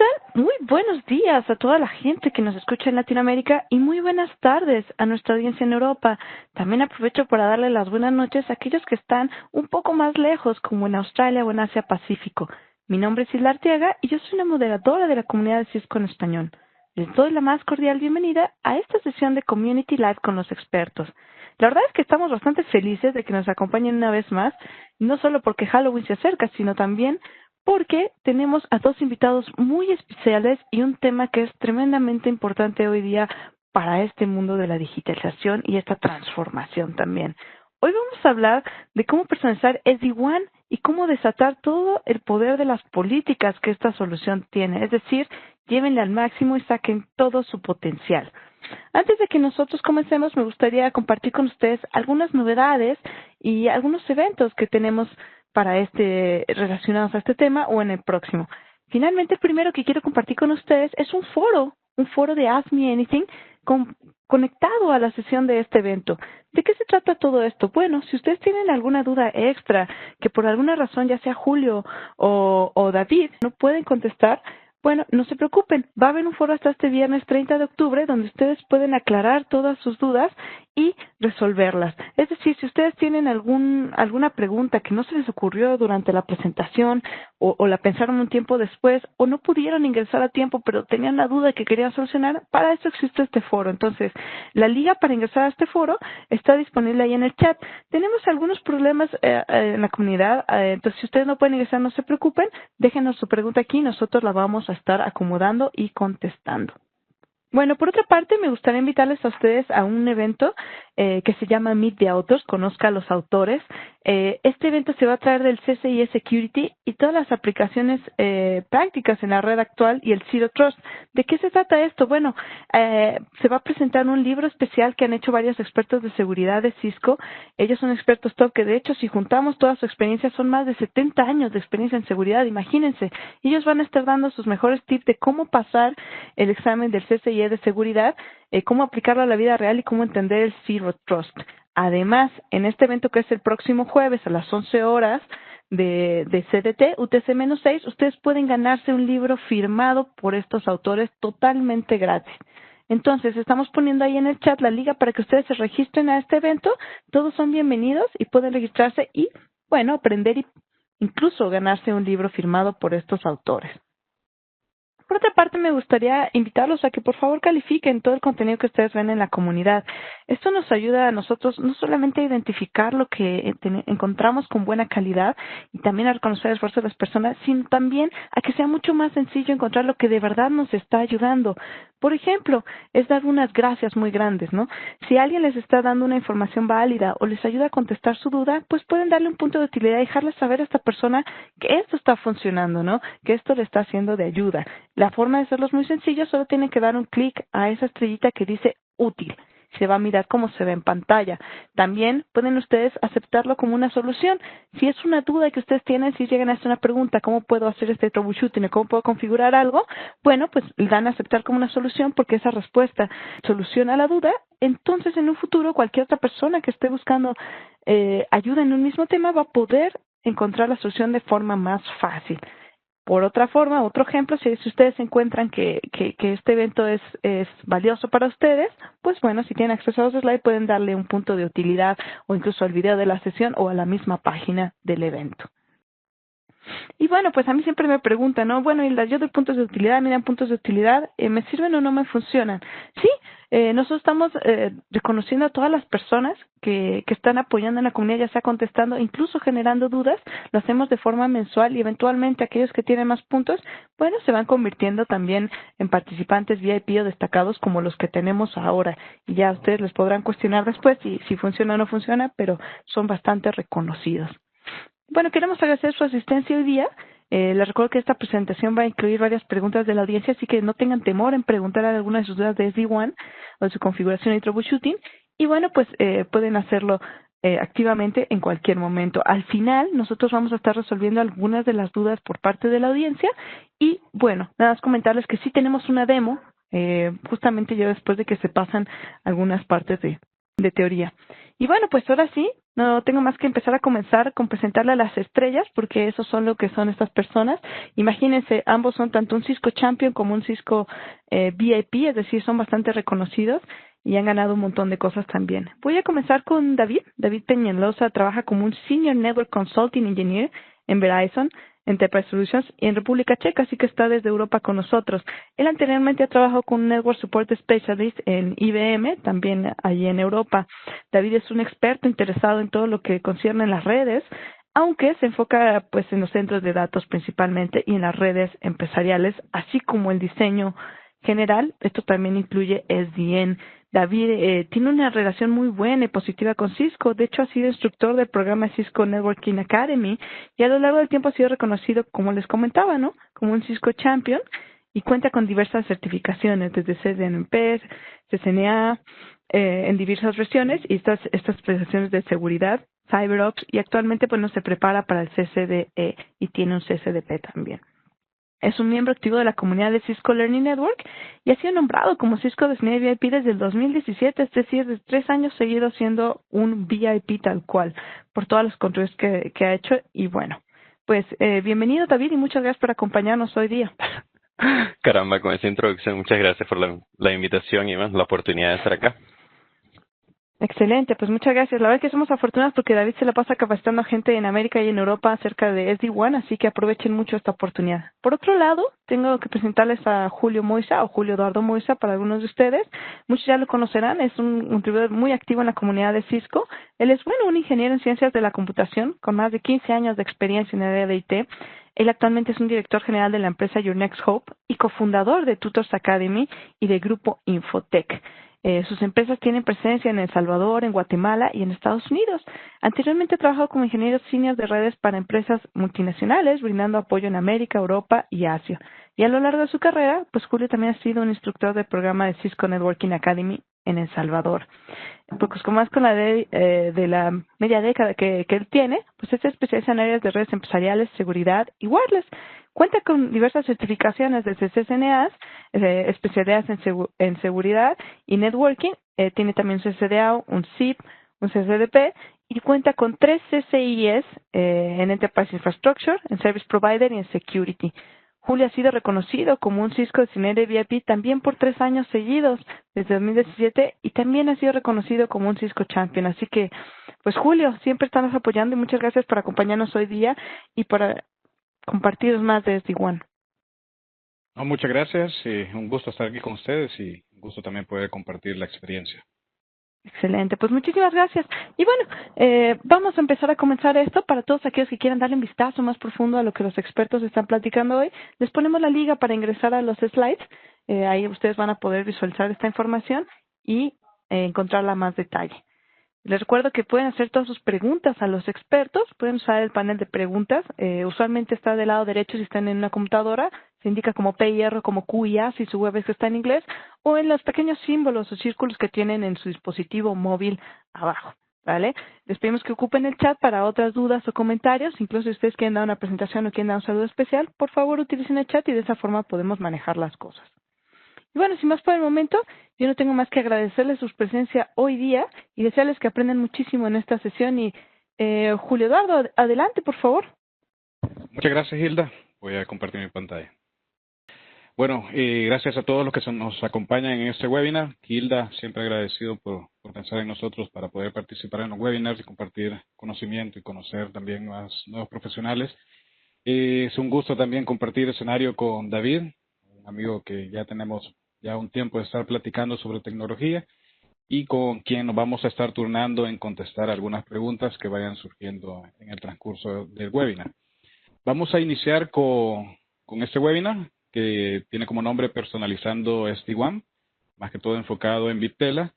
tal? Muy buenos días a toda la gente que nos escucha en Latinoamérica y muy buenas tardes a nuestra audiencia en Europa. También aprovecho para darle las buenas noches a aquellos que están un poco más lejos, como en Australia o en Asia Pacífico. Mi nombre es Isla Arteaga y yo soy la moderadora de la comunidad de Cisco en español. Les doy la más cordial bienvenida a esta sesión de Community Live con los expertos. La verdad es que estamos bastante felices de que nos acompañen una vez más, no solo porque Halloween se acerca, sino también porque tenemos a dos invitados muy especiales y un tema que es tremendamente importante hoy día para este mundo de la digitalización y esta transformación también. Hoy vamos a hablar de cómo personalizar SD-WAN y cómo desatar todo el poder de las políticas que esta solución tiene, es decir, llévenle al máximo y saquen todo su potencial. Antes de que nosotros comencemos, me gustaría compartir con ustedes algunas novedades y algunos eventos que tenemos para relacionados a este tema o en el próximo. Finalmente, el primero que quiero compartir con ustedes es un foro de Ask Me Anything conectado a la sesión de este evento. ¿De qué se trata todo esto? Bueno, si ustedes tienen alguna duda extra que por alguna razón, ya sea Julio o David, no pueden contestar, bueno, no se preocupen, va a haber un foro hasta este viernes 30 de octubre donde ustedes pueden aclarar todas sus dudas y resolverlas. Es decir, si ustedes tienen alguna pregunta que no se les ocurrió durante la presentación o la pensaron un tiempo después o no pudieron ingresar a tiempo pero tenían la duda que querían solucionar, para eso existe este foro. Entonces, la liga para ingresar a este foro está disponible ahí en el chat. Tenemos algunos problemas en la comunidad, entonces si ustedes no pueden ingresar, no se preocupen, déjenos su pregunta aquí, nosotros la vamos a estar acomodando y contestando. Bueno, por otra parte, me gustaría invitarles a ustedes a un evento que se llama Meet the Authors, conozca a los autores. Este evento se va a traer del CCIE Security y todas las aplicaciones prácticas en la red actual y el Zero Trust. ¿De qué se trata esto? Bueno, se va a presentar un libro especial que han hecho varios expertos de seguridad de Cisco. Ellos son expertos top que, de hecho, si juntamos toda su experiencia, son más de 70 años de experiencia en seguridad, imagínense. Ellos van a estar dando sus mejores tips de cómo pasar el examen del CCIE de seguridad, cómo aplicarlo a la vida real y cómo entender el Zero Trust. Además, en este evento que es el próximo jueves a las 11 horas de CDT, UTC-6, ustedes pueden ganarse un libro firmado por estos autores totalmente gratis. Entonces, estamos poniendo ahí en el chat la liga para que ustedes se registren a este evento. Todos son bienvenidos y pueden registrarse y, bueno, aprender y incluso ganarse un libro firmado por estos autores. Por otra parte, me gustaría invitarlos a que por favor califiquen todo el contenido que ustedes ven en la comunidad. Esto nos ayuda a nosotros no solamente a identificar lo que encontramos con buena calidad y también a reconocer el esfuerzo de las personas, sino también a que sea mucho más sencillo encontrar lo que de verdad nos está ayudando. Por ejemplo, es dar unas gracias muy grandes, ¿no? Si alguien les está dando una información válida o les ayuda a contestar su duda, pues pueden darle un punto de utilidad y dejarle saber a esta persona que esto está funcionando, ¿no? Que esto le está haciendo de ayuda. La forma de hacerlo es muy sencilla, solo tienen que dar un clic a esa estrellita que dice útil. Se va a mirar cómo se ve en pantalla. También pueden ustedes aceptarlo como una solución. Si es una duda que ustedes tienen, si llegan a hacer una pregunta, ¿cómo puedo hacer este troubleshooting? ¿Cómo puedo configurar algo? Bueno, pues le dan a aceptar como una solución porque esa respuesta soluciona la duda. Entonces, en un futuro, cualquier otra persona que esté buscando ayuda en un mismo tema va a poder encontrar la solución de forma más fácil. Por otra forma, otro ejemplo, si ustedes encuentran que este evento es valioso para ustedes, pues bueno, si tienen acceso a los slides pueden darle un punto de utilidad o incluso al video de la sesión o a la misma página del evento. Y bueno, pues a mí siempre me preguntan, ¿no? Bueno, Hilda, yo doy puntos de utilidad, me dan puntos de utilidad, ¿me sirven o no me funcionan? Sí, nosotros estamos reconociendo a todas las personas que están apoyando en la comunidad, ya sea contestando, incluso generando dudas, lo hacemos de forma mensual y eventualmente aquellos que tienen más puntos, bueno, se van convirtiendo también en participantes VIP o destacados como los que tenemos ahora. Y ya ustedes les podrán cuestionar después si funciona o no funciona, pero son bastante reconocidos. Bueno, queremos agradecer su asistencia hoy día. Les recuerdo que esta presentación va a incluir varias preguntas de la audiencia, así que no tengan temor en preguntar algunas de sus dudas de SD-WAN o de su configuración y troubleshooting. Y bueno, pues pueden hacerlo activamente en cualquier momento. Al final, nosotros vamos a estar resolviendo algunas de las dudas por parte de la audiencia. Y bueno, nada más comentarles que sí tenemos una demo, justamente ya después de que se pasan algunas partes de teoría. Y bueno, pues ahora sí, no tengo más que empezar a comenzar con presentarle a las estrellas, porque eso son lo que son estas personas. Imagínense, ambos son tanto un Cisco Champion como un Cisco VIP, es decir, son bastante reconocidos y han ganado un montón de cosas también. Voy a comenzar con David. David Peñalosa trabaja como un Senior Network Consulting Engineer en Verizon Enterprise Solutions y en República Checa, así que está desde Europa con nosotros. Él anteriormente ha trabajado con un Network Support Specialist en IBM, también allí en Europa. David es un experto interesado en todo lo que concierne las redes, aunque se enfoca pues en los centros de datos principalmente y en las redes empresariales, así como el diseño general. Esto también incluye SDN. David tiene una relación muy buena y positiva con Cisco. De hecho, ha sido instructor del programa Cisco Networking Academy y a lo largo del tiempo ha sido reconocido, como les comentaba, ¿no? Como un Cisco Champion y cuenta con diversas certificaciones, desde CCNP, CCNA, en diversas versiones y estas prestaciones de seguridad, CyberOps, y actualmente pues no se prepara para el CCDE y tiene un CCDP también. Es un miembro activo de la comunidad de Cisco Learning Network y ha sido nombrado como Cisco Designated VIP desde el 2017, es decir, de 3 años seguidos siendo un VIP tal cual, por todas las controles que ha hecho. Y bueno, pues bienvenido David y muchas gracias por acompañarnos hoy día. Caramba, con esa introducción, muchas gracias por la invitación y la oportunidad de estar acá. Excelente, pues muchas gracias. La verdad es que somos afortunados porque David se la pasa capacitando a gente en América y en Europa acerca de SD-WAN, así que aprovechen mucho esta oportunidad. Por otro lado, tengo que presentarles a Julio Moisa o Julio Eduardo Moisa para algunos de ustedes. Muchos ya lo conocerán, es un contribuidor muy activo en la comunidad de Cisco. Él es, un ingeniero en ciencias de la computación con más de 15 años de experiencia en el área de IT. Él actualmente es un director general de la empresa Your Next Hope y cofundador de Tutors Academy y del grupo Infotech. Sus empresas tienen presencia en El Salvador, en Guatemala y en Estados Unidos. Anteriormente ha trabajado como ingeniero senior de redes para empresas multinacionales, brindando apoyo en América, Europa y Asia. Y a lo largo de su carrera, pues Julio también ha sido un instructor del programa de Cisco Networking Academy en El Salvador. Pues como más con la de la media década que él tiene, pues es especialista en áreas de redes empresariales, seguridad y wireless. Cuenta con diversas certificaciones desde CCNA, especialidades en seguridad y networking. Tiene también un CCDA, un SIP, un CCDP y cuenta con 3 CCIEs en Enterprise Infrastructure, en Service Provider y en Security. Julio ha sido reconocido como un Cisco Designated VIP también por 3 años seguidos, desde 2017, y también ha sido reconocido como un Cisco Champion. Así que, pues Julio, siempre estamos apoyando y muchas gracias por acompañarnos hoy día y por compartir más de SD-WAN. No, muchas gracias. Un gusto estar aquí con ustedes y un gusto también poder compartir la experiencia. Excelente, pues muchísimas gracias. Y bueno, vamos a empezar a comenzar esto. Para todos aquellos que quieran darle un vistazo más profundo a lo que los expertos están platicando hoy, les ponemos la liga para ingresar a los slides. Ahí ustedes van a poder visualizar esta información y encontrarla más detalle. Les recuerdo que pueden hacer todas sus preguntas a los expertos, pueden usar el panel de preguntas, usualmente está del lado derecho si están en una computadora, se indica como P y R, como Q y A si su web está en inglés, o en los pequeños símbolos o círculos que tienen en su dispositivo móvil abajo, ¿vale? Les pedimos que ocupen el chat para otras dudas o comentarios, incluso si ustedes quieren dar una presentación o quieren dar un saludo especial, por favor utilicen el chat y de esa forma podemos manejar las cosas. Y bueno, sin más por el momento, yo no tengo más que agradecerles su presencia hoy día y desearles que aprendan muchísimo en esta sesión. Y Julio Eduardo, adelante, por favor. Muchas gracias, Hilda. Voy a compartir mi pantalla. Bueno, gracias a todos los que nos acompañan en este webinar. Hilda, siempre agradecido por pensar en nosotros para poder participar en los webinars y compartir conocimiento y conocer también más nuevos profesionales. Es un gusto también compartir escenario con David, un amigo que ya tenemos ya un tiempo de estar platicando sobre tecnología y con quien nos vamos a estar turnando en contestar algunas preguntas que vayan surgiendo en el transcurso del webinar. Vamos a iniciar con este webinar que tiene como nombre Personalizando SD-WAN, más que todo enfocado en Viptela,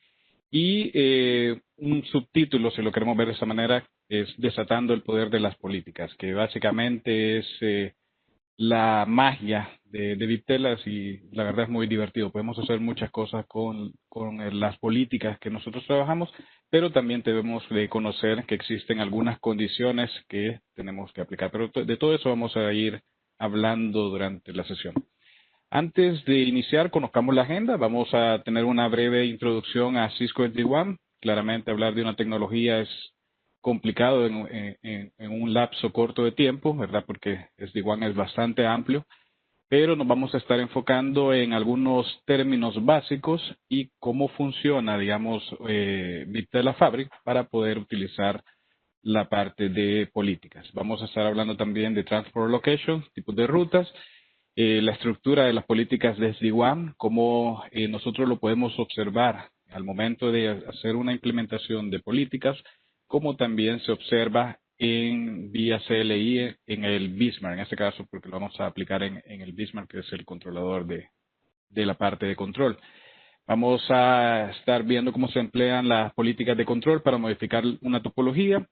y un subtítulo, si lo queremos ver de esta manera, es Desatando el Poder de las Políticas, que básicamente es la magia de Viptela, y la verdad es muy divertido. Podemos hacer muchas cosas con las políticas que nosotros trabajamos, pero también debemos de conocer que existen algunas condiciones que tenemos que aplicar. Pero de todo eso vamos a ir hablando durante la sesión. Antes de iniciar, conozcamos la agenda. Vamos a tener una breve introducción a Cisco SD-WAN, Claramente hablar de una tecnología es complicado en un lapso corto de tiempo, ¿verdad? Porque SD-WAN es bastante amplio, pero nos vamos a estar enfocando en algunos términos básicos y cómo funciona, digamos, Viptela Fabric para poder utilizar la parte de políticas. Vamos a estar hablando también de Transport Location, tipos de rutas, la estructura de las políticas de SD-WAN, cómo nosotros lo podemos observar al momento de hacer una implementación de políticas, como también se observa en vía CLI en el Bismarck, en este caso porque lo vamos a aplicar en el Bismarck, que es el controlador de la parte de control. Vamos a estar viendo cómo se emplean las políticas de control para modificar una topología.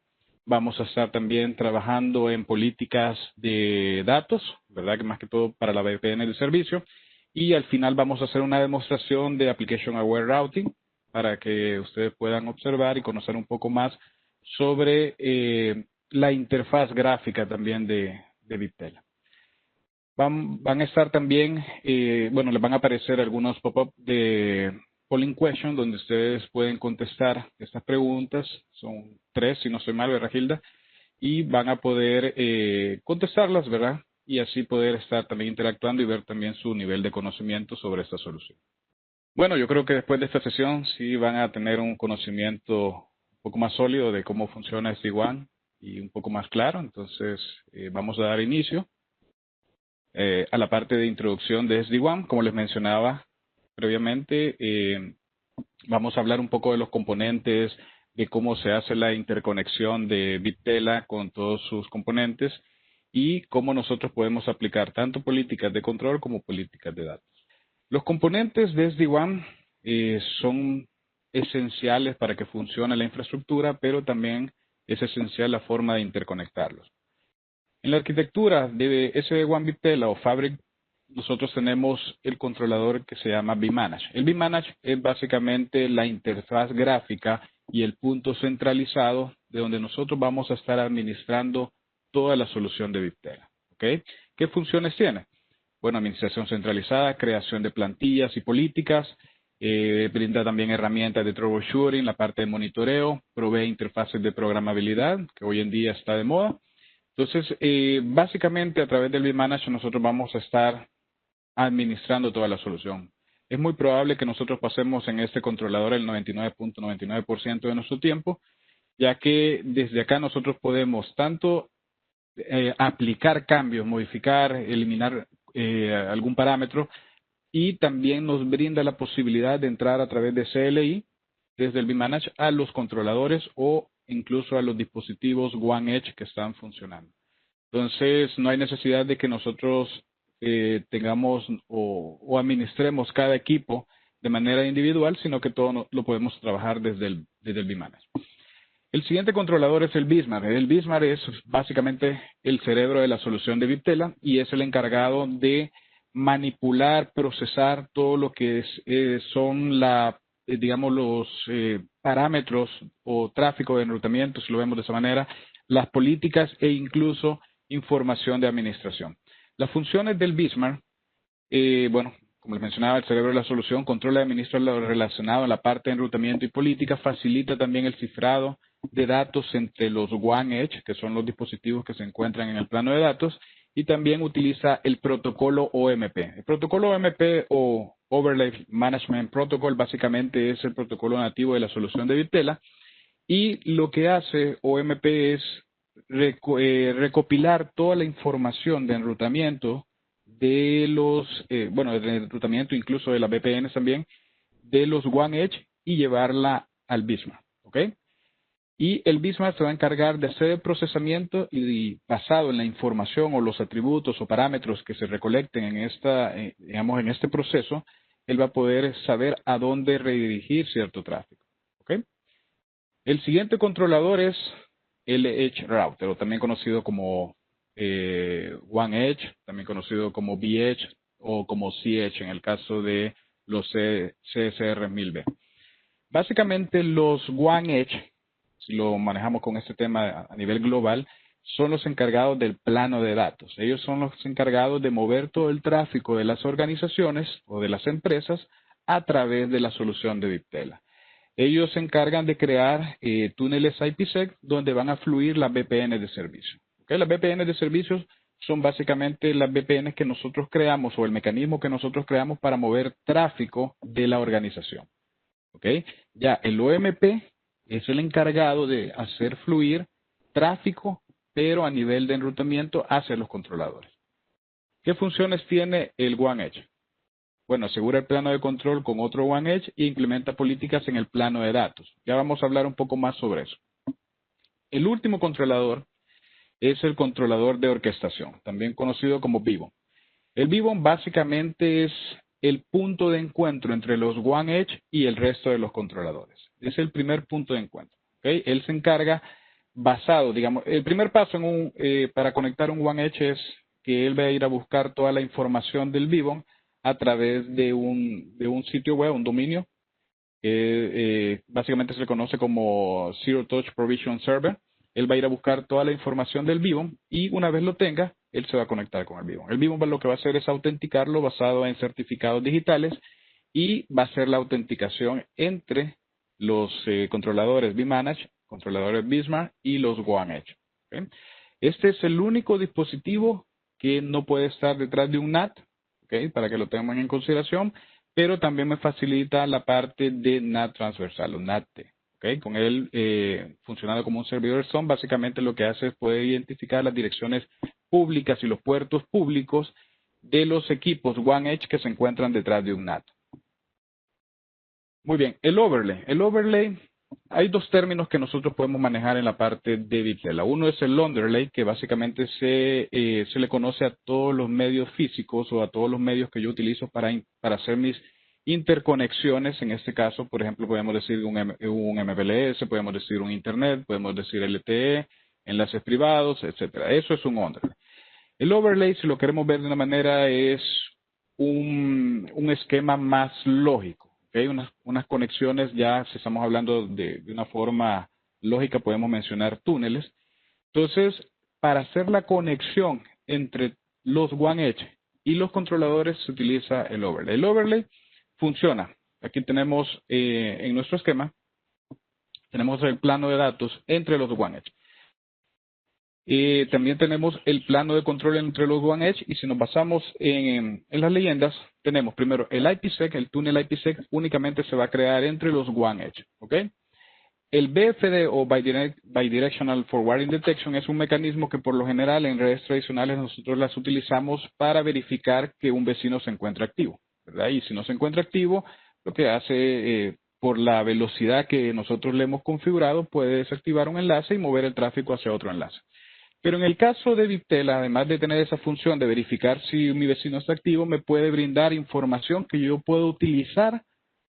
Vamos a estar también trabajando en políticas de datos, ¿verdad? Que más que todo para la VPN del servicio. Y al final vamos a hacer una demostración de Application Aware Routing para que ustedes puedan observar y conocer un poco más sobre la interfaz gráfica también de Viptela. Van a estar también, bueno, les van a aparecer algunos pop-up de polling question donde ustedes pueden contestar estas preguntas. Son 3, si no estoy mal, ¿verdad, Gilda? Y van a poder contestarlas, ¿verdad? Y así poder estar también interactuando y ver también su nivel de conocimiento sobre esta solución. Bueno, yo creo que después de esta sesión sí van a tener un conocimiento un poco más sólido de cómo funciona SD-WAN y un poco más claro. Entonces, vamos a dar inicio a la parte de introducción de SD-WAN. Como les mencionaba previamente, vamos a hablar un poco de los componentes, de cómo se hace la interconexión de Viptela con todos sus componentes y cómo nosotros podemos aplicar tanto políticas de control como políticas de datos. Los componentes de SD-WAN son esenciales para que funcione la infraestructura, pero también es esencial la forma de interconectarlos. En la arquitectura de SD-WAN Viptela o Fabric, nosotros tenemos el controlador que se llama vManage. El vManage es básicamente la interfaz gráfica y el punto centralizado de donde nosotros vamos a estar administrando toda la solución de Viptela. ¿Okay? ¿Qué funciones tiene? Bueno, administración centralizada, creación de plantillas y políticas, brinda también herramientas de troubleshooting, la parte de monitoreo, provee interfaces de programabilidad, que hoy en día está de moda. Entonces, básicamente a través del vManage nosotros vamos a estar administrando toda la solución. Es muy probable que nosotros pasemos en este controlador el 99.99% de nuestro tiempo, ya que desde acá nosotros podemos tanto aplicar cambios, modificar, eliminar algún parámetro y también nos brinda la posibilidad de entrar a través de CLI desde el vManage a los controladores o incluso a los dispositivos WAN Edge que están funcionando. Entonces, no hay necesidad de que nosotros tengamos o administremos cada equipo de manera individual, sino que todo lo podemos trabajar desde el vManage. El siguiente controlador es el Bismarck. El Bismarck es básicamente el cerebro de la solución de Viptela y es el encargado de manipular, procesar todo lo que son digamos los parámetros o tráfico de enrutamiento, si lo vemos de esa manera, las políticas e incluso información de administración. Las funciones del Bismarck, bueno, como les mencionaba, el cerebro de la solución controla y administra lo relacionado a la parte de enrutamiento y política, facilita también el cifrado de datos entre los WAN Edge, que son los dispositivos que se encuentran en el plano de datos, y también utiliza el protocolo OMP. El protocolo OMP o Overlay Management Protocol básicamente es el protocolo nativo de la solución de Viptela, y lo que hace OMP es recopilar toda la información de enrutamiento de los, bueno, de enrutamiento incluso de las VPNs también, de los WAN Edge y llevarla al Bismarck, ¿ok? Y el Bismarck se va a encargar de hacer el procesamiento y basado en la información o los atributos o parámetros que se recolecten en digamos, en este proceso, él va a poder saber a dónde redirigir cierto tráfico, ¿ok? El siguiente controlador es el Edge Router, o también conocido como WAN Edge, también conocido como V-Edge o como C-Edge en el caso de los CSR 1000B. Básicamente los WAN Edge, si lo manejamos con este tema a nivel global, son los encargados del plano de datos. Ellos son los encargados de mover todo el tráfico de las organizaciones o de las empresas a través de la solución de Viptela. Ellos se encargan de crear túneles IPsec donde van a fluir las VPN de servicio. ¿Okay? Las VPN de servicios son básicamente las VPN que nosotros creamos o el mecanismo que nosotros creamos para mover tráfico de la organización. ¿Okay? Ya el OMP es el encargado de hacer fluir tráfico, pero a nivel de enrutamiento hacia los controladores. ¿Qué funciones tiene el OneEdge? Bueno, asegura el plano de control con otro OneEdge e implementa políticas en el plano de datos. Ya vamos a hablar un poco más sobre eso. El último controlador es el controlador de orquestación, también conocido como VBON. El VBON básicamente es el punto de encuentro entre los OneEdge y el resto de los controladores. Es el primer punto de encuentro. ¿Okay? Él se encarga basado, digamos, el primer paso para conectar un OneEdge es que él va a ir a buscar toda la información del VBON a través de un sitio web, un dominio, que básicamente se le conoce como Zero Touch Provision Server. Él va a ir a buscar toda la información del VBON y una vez lo tenga, él se va a conectar con el VBON. El VBON lo que va a hacer es autenticarlo basado en certificados digitales y va a hacer la autenticación entre los controladores vManage, controladores vSmart y los OneEdge. ¿Okay? Este es el único dispositivo que no puede estar detrás de un NAT, ¿okay? Para que lo tengan en consideración, pero también me facilita la parte de NAT transversal, o NAT-T. ¿Okay? Con él funcionando como un servidor SON, básicamente lo que hace es poder identificar las direcciones públicas y los puertos públicos de los equipos OneEdge que se encuentran detrás de un NAT. Muy bien, el overlay. El overlay, hay dos términos que nosotros podemos manejar en la parte de Viptela. Uno es el underlay, que básicamente se le conoce a todos los medios físicos o a todos los medios que yo utilizo para hacer mis interconexiones. En este caso, por ejemplo, podemos decir un MPLS, podemos decir un Internet, podemos decir LTE, enlaces privados, etcétera. Eso es un underlay. El overlay, si lo queremos ver de una manera, es un esquema más lógico. ¿Okay? Unas conexiones, ya si estamos hablando de una forma lógica, podemos mencionar túneles. Entonces, para hacer la conexión entre los OneEdge y los controladores se utiliza el overlay. El overlay funciona. Aquí tenemos en nuestro esquema, tenemos el plano de datos entre los OneEdge. También tenemos el plano de control entre los OneEdge y si nos basamos en las leyendas, tenemos primero el IPsec, el túnel IPsec únicamente se va a crear entre los OneEdge. ¿Okay? El BFD o Bidirectional Forwarding Detection es un mecanismo que por lo general en redes tradicionales nosotros las utilizamos para verificar que un vecino se encuentra activo, ¿verdad? Y si no se encuentra activo, lo que hace por la velocidad que nosotros le hemos configurado puede desactivar un enlace y mover el tráfico hacia otro enlace. Pero en el caso de Viptela, además de tener esa función de verificar si mi vecino está activo, me puede brindar información que yo puedo utilizar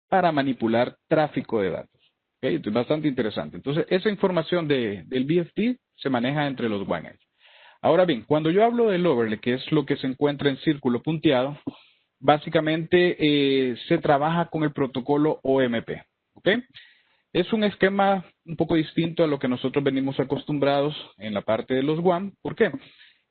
para manipular tráfico de datos. ¿Okay? Esto es bastante interesante. Entonces, esa información del BFD se maneja entre los OneEdge. Ahora bien, cuando yo hablo del overlay, que es lo que se encuentra en círculo punteado, básicamente se trabaja con el protocolo OMP. ¿Okay? Es un esquema un poco distinto a lo que nosotros venimos acostumbrados en la parte de los WAN. ¿Por qué?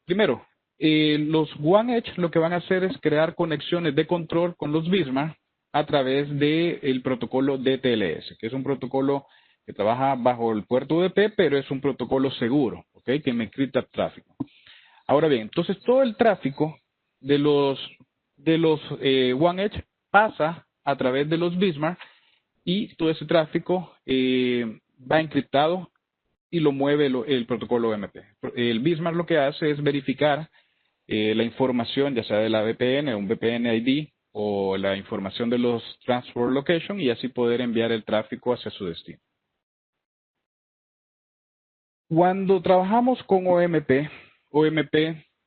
Primero, los OneEdge lo que van a hacer es crear conexiones de control con los vSmart a través del protocolo DTLS, que es un protocolo que trabaja bajo el puerto UDP, pero es un protocolo seguro, ¿okay? Que me encripta tráfico. Ahora bien, entonces todo el tráfico de los OneEdge pasa a través de los vSmart y todo ese tráfico va encriptado y lo mueve el protocolo OMP. El vSmart lo que hace es verificar la información, ya sea de la VPN, un VPN ID, o la información de los transport location y así poder enviar el tráfico hacia su destino. Cuando trabajamos con OMP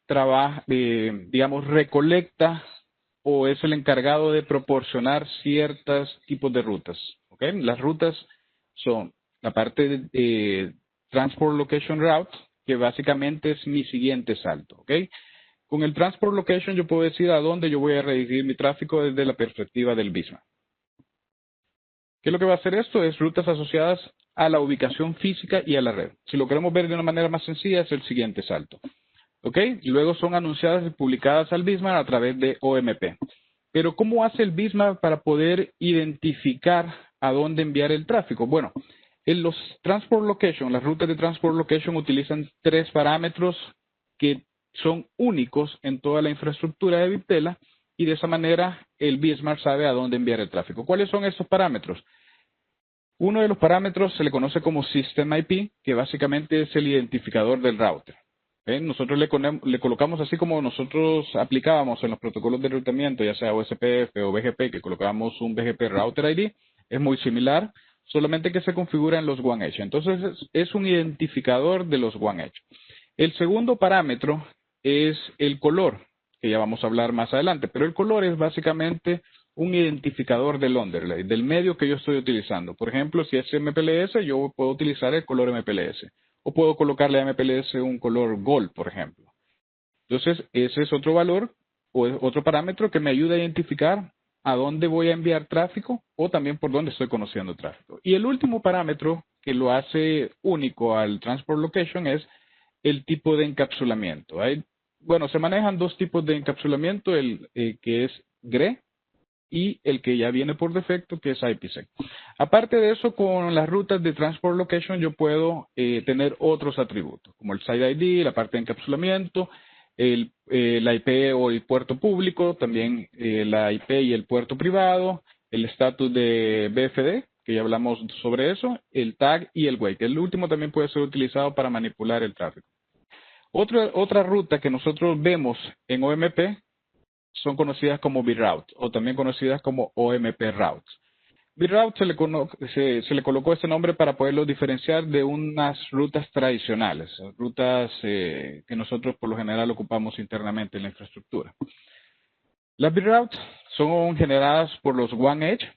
trabaja, digamos, recolecta o es el encargado de proporcionar ciertos tipos de rutas. ¿Okay? Las rutas son la parte de Transport Location Route, que básicamente es mi siguiente salto. ¿Okay? Con el Transport Location yo puedo decir a dónde yo voy a redirigir mi tráfico desde la perspectiva del vSmart. ¿Qué es lo que va a hacer esto? Es rutas asociadas a la ubicación física y a la red. Si lo queremos ver de una manera más sencilla es el siguiente salto. ¿Ok? Y luego son anunciadas y publicadas al vSmart a través de OMP. Pero ¿cómo hace el vSmart para poder identificar a dónde enviar el tráfico. Bueno, en los Transport Location, las rutas de Transport Location utilizan 3 parámetros que son únicos en toda la infraestructura de Viptela y de esa manera el BSmart sabe a dónde enviar el tráfico. ¿Cuáles son esos parámetros? Uno de los parámetros se le conoce como System IP, que básicamente es el identificador del router. Nosotros le colocamos así como nosotros aplicábamos en los protocolos de enrutamiento, ya sea OSPF o BGP, que colocábamos un BGP Router ID, es muy similar, solamente que se configura en los One Edge. Entonces es un identificador de los One Edge. El segundo parámetro es el color, que ya vamos a hablar más adelante, pero el color es básicamente un identificador del underlay, del medio que yo estoy utilizando. Por ejemplo, si es MPLS, yo puedo utilizar el color MPLS. O puedo colocarle a MPLS un color gold, por ejemplo. Entonces, ese es otro valor o otro parámetro que me ayuda a identificar a dónde voy a enviar tráfico o también por dónde estoy conociendo tráfico. Y el último parámetro que lo hace único al Transport Location es el tipo de encapsulamiento. Bueno, se manejan 2 tipos de encapsulamiento, el que es GRE y el que ya viene por defecto, que es IPsec. Aparte de eso, con las rutas de Transport Location yo puedo tener otros atributos, como el Site ID, la parte de encapsulamiento, la IP o el puerto público, también la IP y el puerto privado, el estatus de BFD, que ya hablamos sobre eso, el tag y el wait. El último también puede ser utilizado para manipular el tráfico. Otra ruta que nosotros vemos en OMP son conocidas como BRoutes o también conocidas como OMP Routes. BRoute se le colocó este nombre para poderlo diferenciar de unas rutas tradicionales, rutas que nosotros por lo general ocupamos internamente en la infraestructura. Las BRoutes son generadas por los One Edge.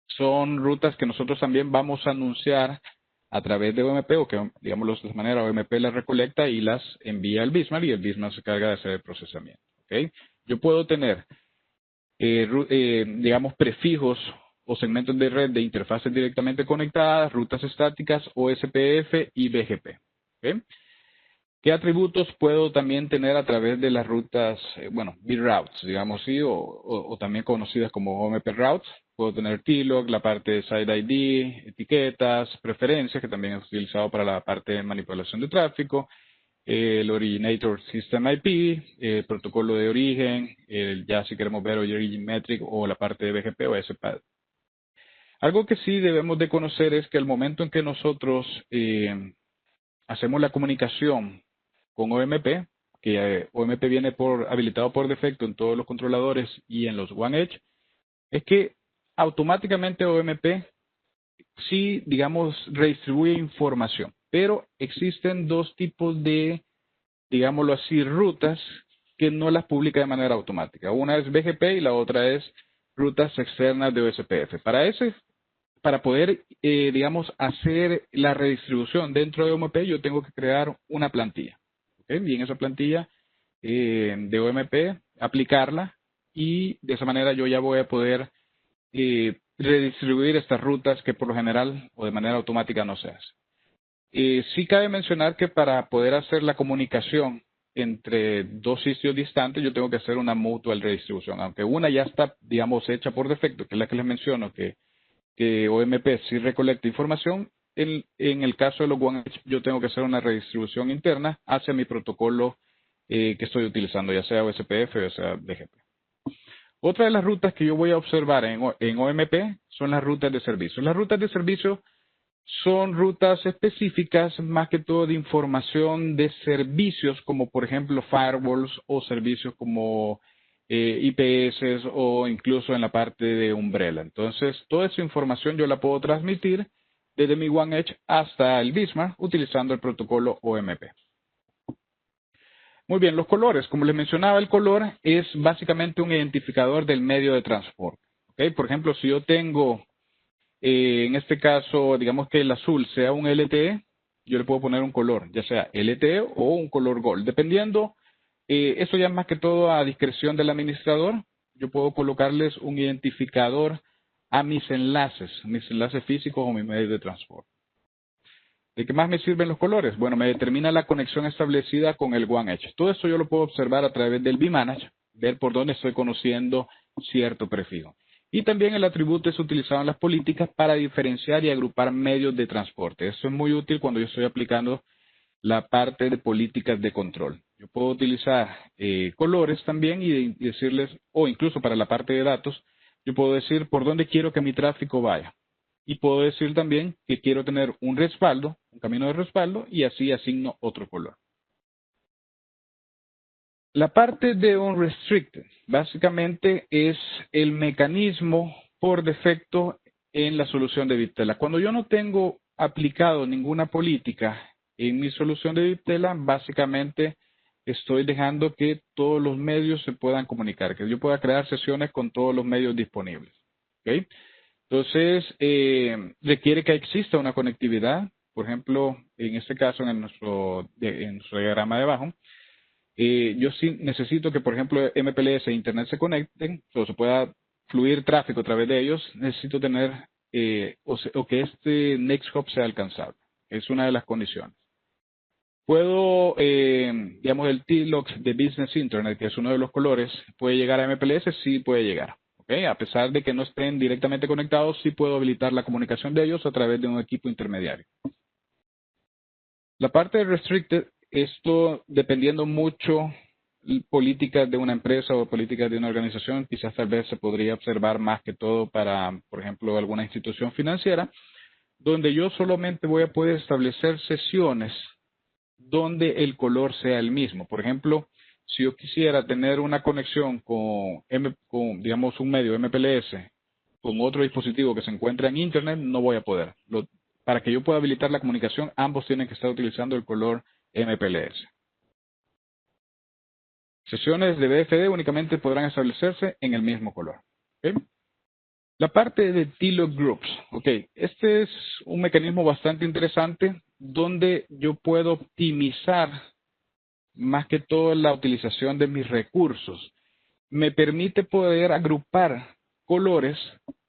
Son rutas que nosotros también vamos a anunciar a través de OMP, o que, digámoslo de esta manera, OMP las recolecta y las envía al BSmart y el BSmart se encarga de hacer el procesamiento. ¿Okay? Yo puedo tener, digamos, prefijos o segmentos de red de interfaces directamente conectadas, rutas estáticas, OSPF y BGP. ¿Okay? ¿Qué atributos puedo también tener a través de las rutas, BRoutes, digamos así, o también conocidas como OMP Routes? Puedo tener TLOG, la parte de Site ID, etiquetas, preferencias, que también es utilizado para la parte de manipulación de tráfico, el Originator System IP, el protocolo de origen, ya si queremos ver Origin Metric o la parte de BGP o SPAD. Algo que sí debemos de conocer es que al momento en que nosotros hacemos la comunicación con OMP, que OMP viene habilitado por defecto en todos los controladores y en los One Edge, es que automáticamente OMP sí, digamos, redistribuye información. Pero existen 2 tipos de, digámoslo así, rutas que no las publica de manera automática. Una es BGP y la otra es rutas externas de OSPF. Para poder, digamos, hacer la redistribución dentro de OMP, yo tengo que crear una plantilla. ¿Okay? Y en esa plantilla de OMP, aplicarla y de esa manera yo ya voy a poder redistribuir estas rutas que por lo general o de manera automática no se hace. Sí cabe mencionar que para poder hacer la comunicación entre 2 sitios distantes, yo tengo que hacer una mutual redistribución, aunque una ya está, digamos, hecha por defecto, que es la que les menciono, que OMP sí recolecta información. En el caso de los One Edge, yo tengo que hacer una redistribución interna hacia mi protocolo que estoy utilizando, ya sea OSPF o sea BGP. Otra de las rutas que yo voy a observar en OMP son las rutas de servicio. Las rutas de servicio son rutas específicas, más que todo de información de servicios, como por ejemplo firewalls o servicios como IPS o incluso en la parte de Umbrella. Entonces, toda esa información yo la puedo transmitir desde mi One Edge hasta el BSmart utilizando el protocolo OMP. Muy bien, los colores. Como les mencionaba, el color es básicamente un identificador del medio de transporte. ¿Okay? Por ejemplo, si yo tengo, en este caso, digamos que el azul sea un LTE, yo le puedo poner un color, ya sea LTE o un color gold. Dependiendo, eso ya es más que todo a discreción del administrador. Yo puedo colocarles un identificador a mis enlaces físicos o mis medios de transporte. ¿De qué más me sirven los colores? Bueno, me determina la conexión establecida con el One Edge. Todo esto yo lo puedo observar a través del vManage, ver por dónde estoy conociendo cierto prefijo. Y también el atributo es utilizado en las políticas para diferenciar y agrupar medios de transporte. Eso es muy útil cuando yo estoy aplicando la parte de políticas de control. Yo puedo utilizar colores también y decirles, o incluso para la parte de datos, yo puedo decir por dónde quiero que mi tráfico vaya. Y puedo decir también que quiero tener un respaldo, un camino de respaldo, y así asigno otro color. La parte de unrestricted básicamente es el mecanismo por defecto en la solución de Viptela. Cuando yo no tengo aplicado ninguna política en mi solución de Viptela, básicamente estoy dejando que todos los medios se puedan comunicar, que yo pueda crear sesiones con todos los medios disponibles. ¿Okay? Entonces, requiere que exista una conectividad. Por ejemplo, en este caso, en nuestro diagrama de abajo, yo sí necesito que, por ejemplo, MPLS e Internet se conecten, o se pueda fluir tráfico a través de ellos. Necesito tener, o que este Next Hop sea alcanzable. Es una de las condiciones. Puedo, digamos, el TLOX de Business Internet, que es uno de los colores, ¿puede llegar a MPLS? Sí puede llegar. ¿Okay? A pesar de que no estén directamente conectados, sí puedo habilitar la comunicación de ellos a través de un equipo intermediario. La parte de Restricted, esto dependiendo mucho políticas de una empresa o políticas de una organización, quizás tal vez se podría observar más que todo para, por ejemplo, alguna institución financiera, donde yo solamente voy a poder establecer sesiones donde el color sea el mismo. Por ejemplo, si yo quisiera tener una conexión con digamos, un medio MPLS con otro dispositivo que se encuentra en Internet, no voy a poder. Para que yo pueda habilitar la comunicación, ambos tienen que estar utilizando el color MPLS. Sesiones de BFD únicamente podrán establecerse en el mismo color. ¿Okay? La parte de TLOC Groups. Okay. Este es un mecanismo bastante interesante donde yo puedo optimizar más que todo la utilización de mis recursos. Me permite poder agrupar colores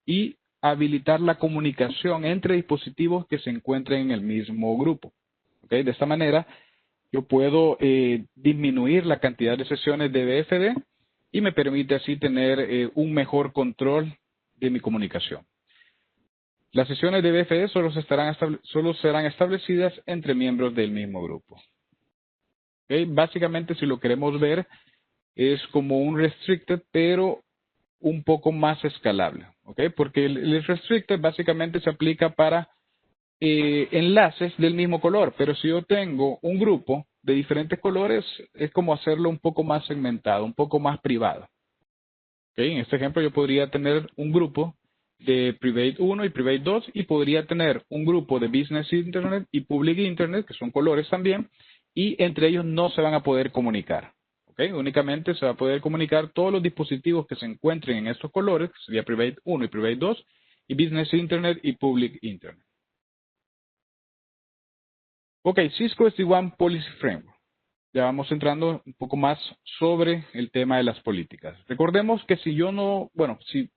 y habilitar la comunicación entre dispositivos que se encuentren en el mismo grupo. ¿Okay? De esta manera, yo puedo disminuir la cantidad de sesiones de BFD y me permite así tener un mejor control de mi comunicación. Las sesiones de BFD solo serán establecidas entre miembros del mismo grupo. ¿Okay? Básicamente, si lo queremos ver, es como un restricted, pero un poco más escalable. ¿Okay? Porque el restricted básicamente se aplica para enlaces del mismo color, pero si yo tengo un grupo de diferentes colores, es como hacerlo un poco más segmentado, un poco más privado. ¿Okay? En este ejemplo yo podría tener un grupo de Private 1 y Private 2 y podría tener un grupo de Business Internet y Public Internet, que son colores también, y entre ellos no se van a poder comunicar. ¿Okay? Únicamente se va a poder comunicar todos los dispositivos que se encuentren en estos colores, que sería Private 1 y Private 2, y Business Internet y Public Internet. Ok, Cisco SD-WAN Policy Framework. Ya vamos entrando un poco más sobre el tema de las políticas. Recordemos que si yo no, bueno, si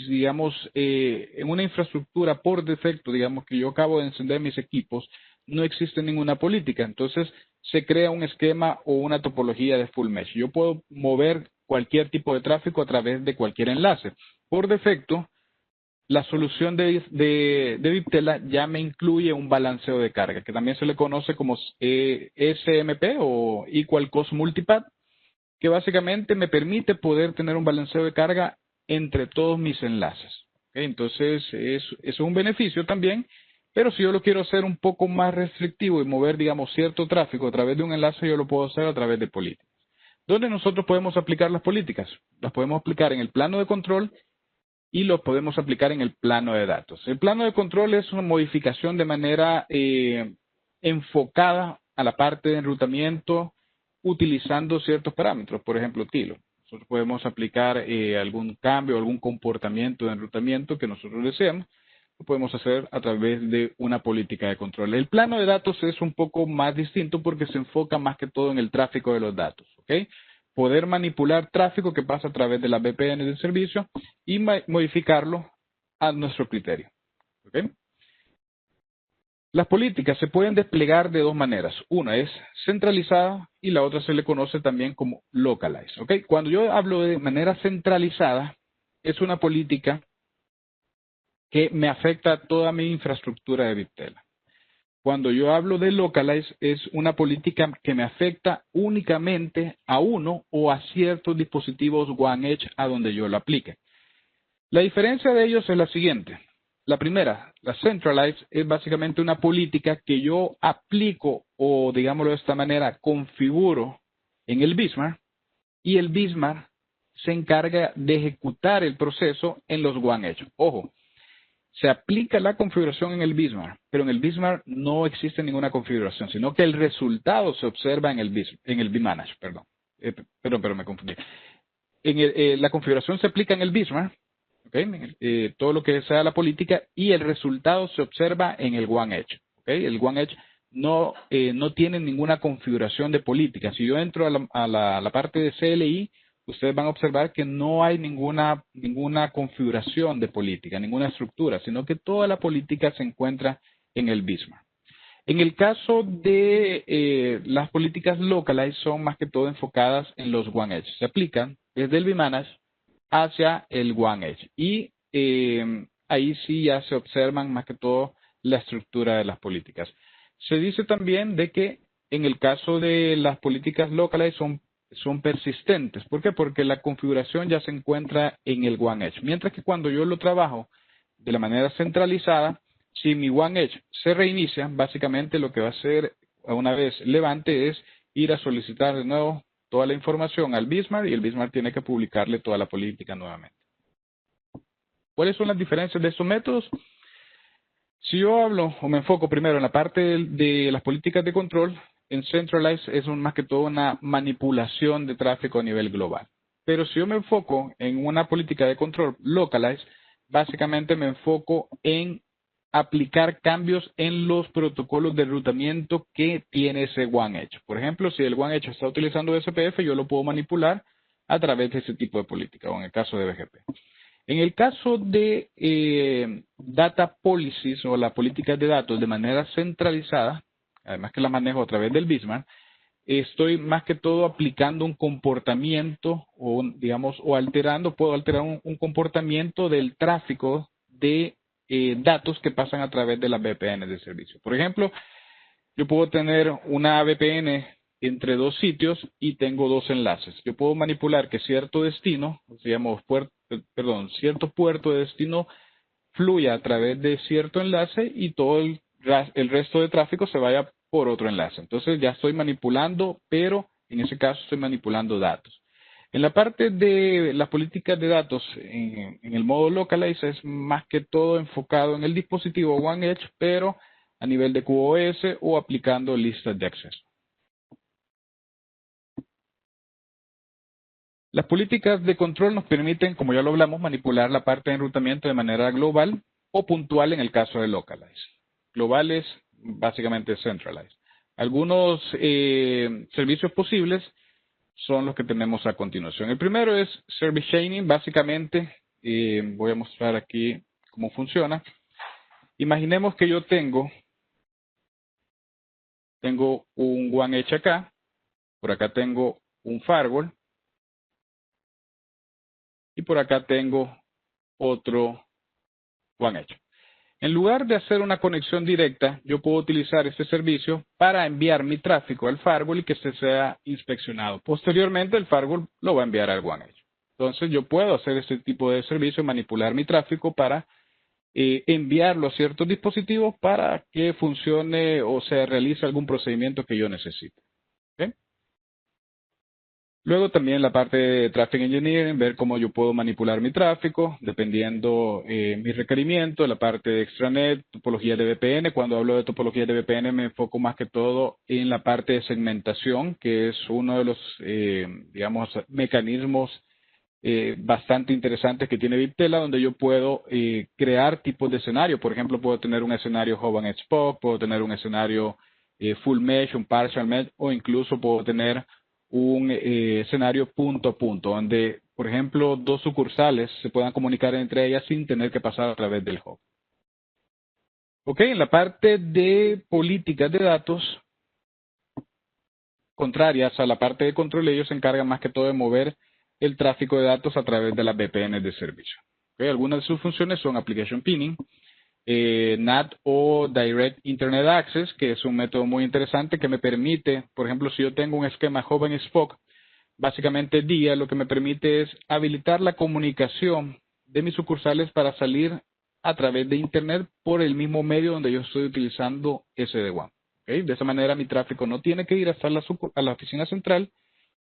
digamos, en una infraestructura por defecto, digamos que yo acabo de encender mis equipos, no existe ninguna política. Entonces, se crea un esquema o una topología de full mesh. Yo puedo mover cualquier tipo de tráfico a través de cualquier enlace. Por defecto, la solución de Viptela ya me incluye un balanceo de carga, que también se le conoce como SMP o Equal Cost Multipath, que básicamente me permite poder tener un balanceo de carga entre todos mis enlaces. ¿Okay? Entonces, es un beneficio también, pero si yo lo quiero hacer un poco más restrictivo y mover, digamos, cierto tráfico a través de un enlace, yo lo puedo hacer a través de políticas. ¿Dónde nosotros podemos aplicar las políticas? Las podemos aplicar en el plano de control y lo podemos aplicar en el plano de datos. El plano de control es una modificación de manera enfocada a la parte de enrutamiento utilizando ciertos parámetros, por ejemplo, TILO. Nosotros podemos aplicar algún cambio, algún comportamiento de enrutamiento que nosotros deseamos. Lo podemos hacer a través de una política de control. El plano de datos es un poco más distinto porque se enfoca más que todo en el tráfico de los datos. ¿Okay? Poder manipular tráfico que pasa a través de la VPN del servicio y modificarlo a nuestro criterio. ¿Okay? Las políticas se pueden desplegar de dos maneras. Una es centralizada y la otra se le conoce también como localized. ¿Okay? Cuando yo hablo de manera centralizada, es una política que me afecta a toda mi infraestructura de Viptela. Cuando yo hablo de localize, es una política que me afecta únicamente a uno o a ciertos dispositivos One Edge a donde yo lo aplique. La diferencia de ellos es la siguiente. La primera, la centralize, es básicamente una política que yo aplico o, digámoslo de esta manera, configuro en el Bismarck, y el Bismarck se encarga de ejecutar el proceso en los One Edge. Ojo, se aplica la configuración en el Bismarck, pero en el Bismarck no existe ninguna configuración, sino que el resultado se observa en el vManage, perdón. Pero me confundí. La configuración se aplica en el Bismarck, ¿okay? Todo lo que sea la política, y el resultado se observa en el One Edge. ¿Okay? El One Edge no tiene ninguna configuración de política. Si yo entro a la parte de CLI, ustedes van a observar que no hay ninguna configuración de política, ninguna estructura, sino que toda la política se encuentra en el Bismarck. En el caso de las políticas localized, son más que todo enfocadas en los One Edge. Se aplican desde el vManage hacia el One Edge. Y ahí sí ya se observan más que todo la estructura de las políticas. Se dice también de que en el caso de las políticas localized son persistentes. ¿Por qué? Porque la configuración ya se encuentra en el One Edge. Mientras que cuando yo lo trabajo de la manera centralizada, si mi One Edge se reinicia, básicamente lo que va a hacer una vez levante es ir a solicitar de nuevo toda la información al Bismarck, y el Bismarck tiene que publicarle toda la política nuevamente. ¿Cuáles son las diferencias de estos métodos? Si yo hablo o me enfoco primero en la parte de las políticas de control, en Centralize es más que todo una manipulación de tráfico a nivel global. Pero si yo me enfoco en una política de control Localize, básicamente me enfoco en aplicar cambios en los protocolos de enrutamiento que tiene ese One Edge. Por ejemplo, si el One Edge está utilizando SPF, yo lo puedo manipular a través de ese tipo de política, o en el caso de BGP. En el caso de Data Policies o la política de datos de manera centralizada, además que la manejo a través del Bismarck, estoy más que todo aplicando un comportamiento o puedo alterar un comportamiento del tráfico de datos que pasan a través de las VPN de servicio. Por ejemplo, yo puedo tener una VPN entre dos sitios y tengo dos enlaces. Yo puedo manipular que cierto destino, cierto puerto de destino fluya a través de cierto enlace y todo el resto de tráfico se vaya por otro enlace. Entonces ya estoy manipulando, pero en ese caso estoy manipulando datos. En la parte de las políticas de datos, en el modo Localize, es más que todo enfocado en el dispositivo One Edge, pero a nivel de QoS o aplicando listas de acceso. Las políticas de control nos permiten, como ya lo hablamos, manipular la parte de enrutamiento de manera global o puntual en el caso de Localize. Global es básicamente Centralize. Algunos servicios posibles son los que tenemos a continuación. El primero es Service Chaining. Básicamente, voy a mostrar aquí cómo funciona. Imaginemos que yo tengo un One Edge acá, por acá tengo un firewall, y por acá tengo otro One Edge. En lugar de hacer una conexión directa, yo puedo utilizar este servicio para enviar mi tráfico al firewall y que este sea inspeccionado. Posteriormente, el firewall lo va a enviar al One Edge. Entonces, yo puedo hacer este tipo de servicio, manipular mi tráfico para enviarlo a ciertos dispositivos para que funcione o se realice algún procedimiento que yo necesite. ¿Okay? Luego también la parte de Traffic Engineering, ver cómo yo puedo manipular mi tráfico, dependiendo mi requerimiento, la parte de extranet, topología de VPN. Cuando hablo de topología de VPN me enfoco más que todo en la parte de segmentación, que es uno de los, mecanismos bastante interesantes que tiene Viptela, donde yo puedo crear tipos de escenario. Por ejemplo, puedo tener un escenario Hub and Spoke, puedo tener un escenario Full Mesh, un Partial Mesh, o incluso puedo tener un escenario punto a punto, donde, por ejemplo, dos sucursales se puedan comunicar entre ellas sin tener que pasar a través del hub. Ok, en la parte de políticas de datos, contrarias a la parte de control, ellos se encargan más que todo de mover el tráfico de datos a través de las VPN de servicio. ¿Okay? Algunas de sus funciones son Application Pinning, NAT o Direct Internet Access, que es un método muy interesante que me permite, por ejemplo, si yo tengo un esquema Hub and Spoke, básicamente DIA lo que me permite es habilitar la comunicación de mis sucursales para salir a través de Internet por el mismo medio donde yo estoy utilizando SD-WAN. ¿Okay? De esa manera mi tráfico no tiene que ir hasta a la oficina central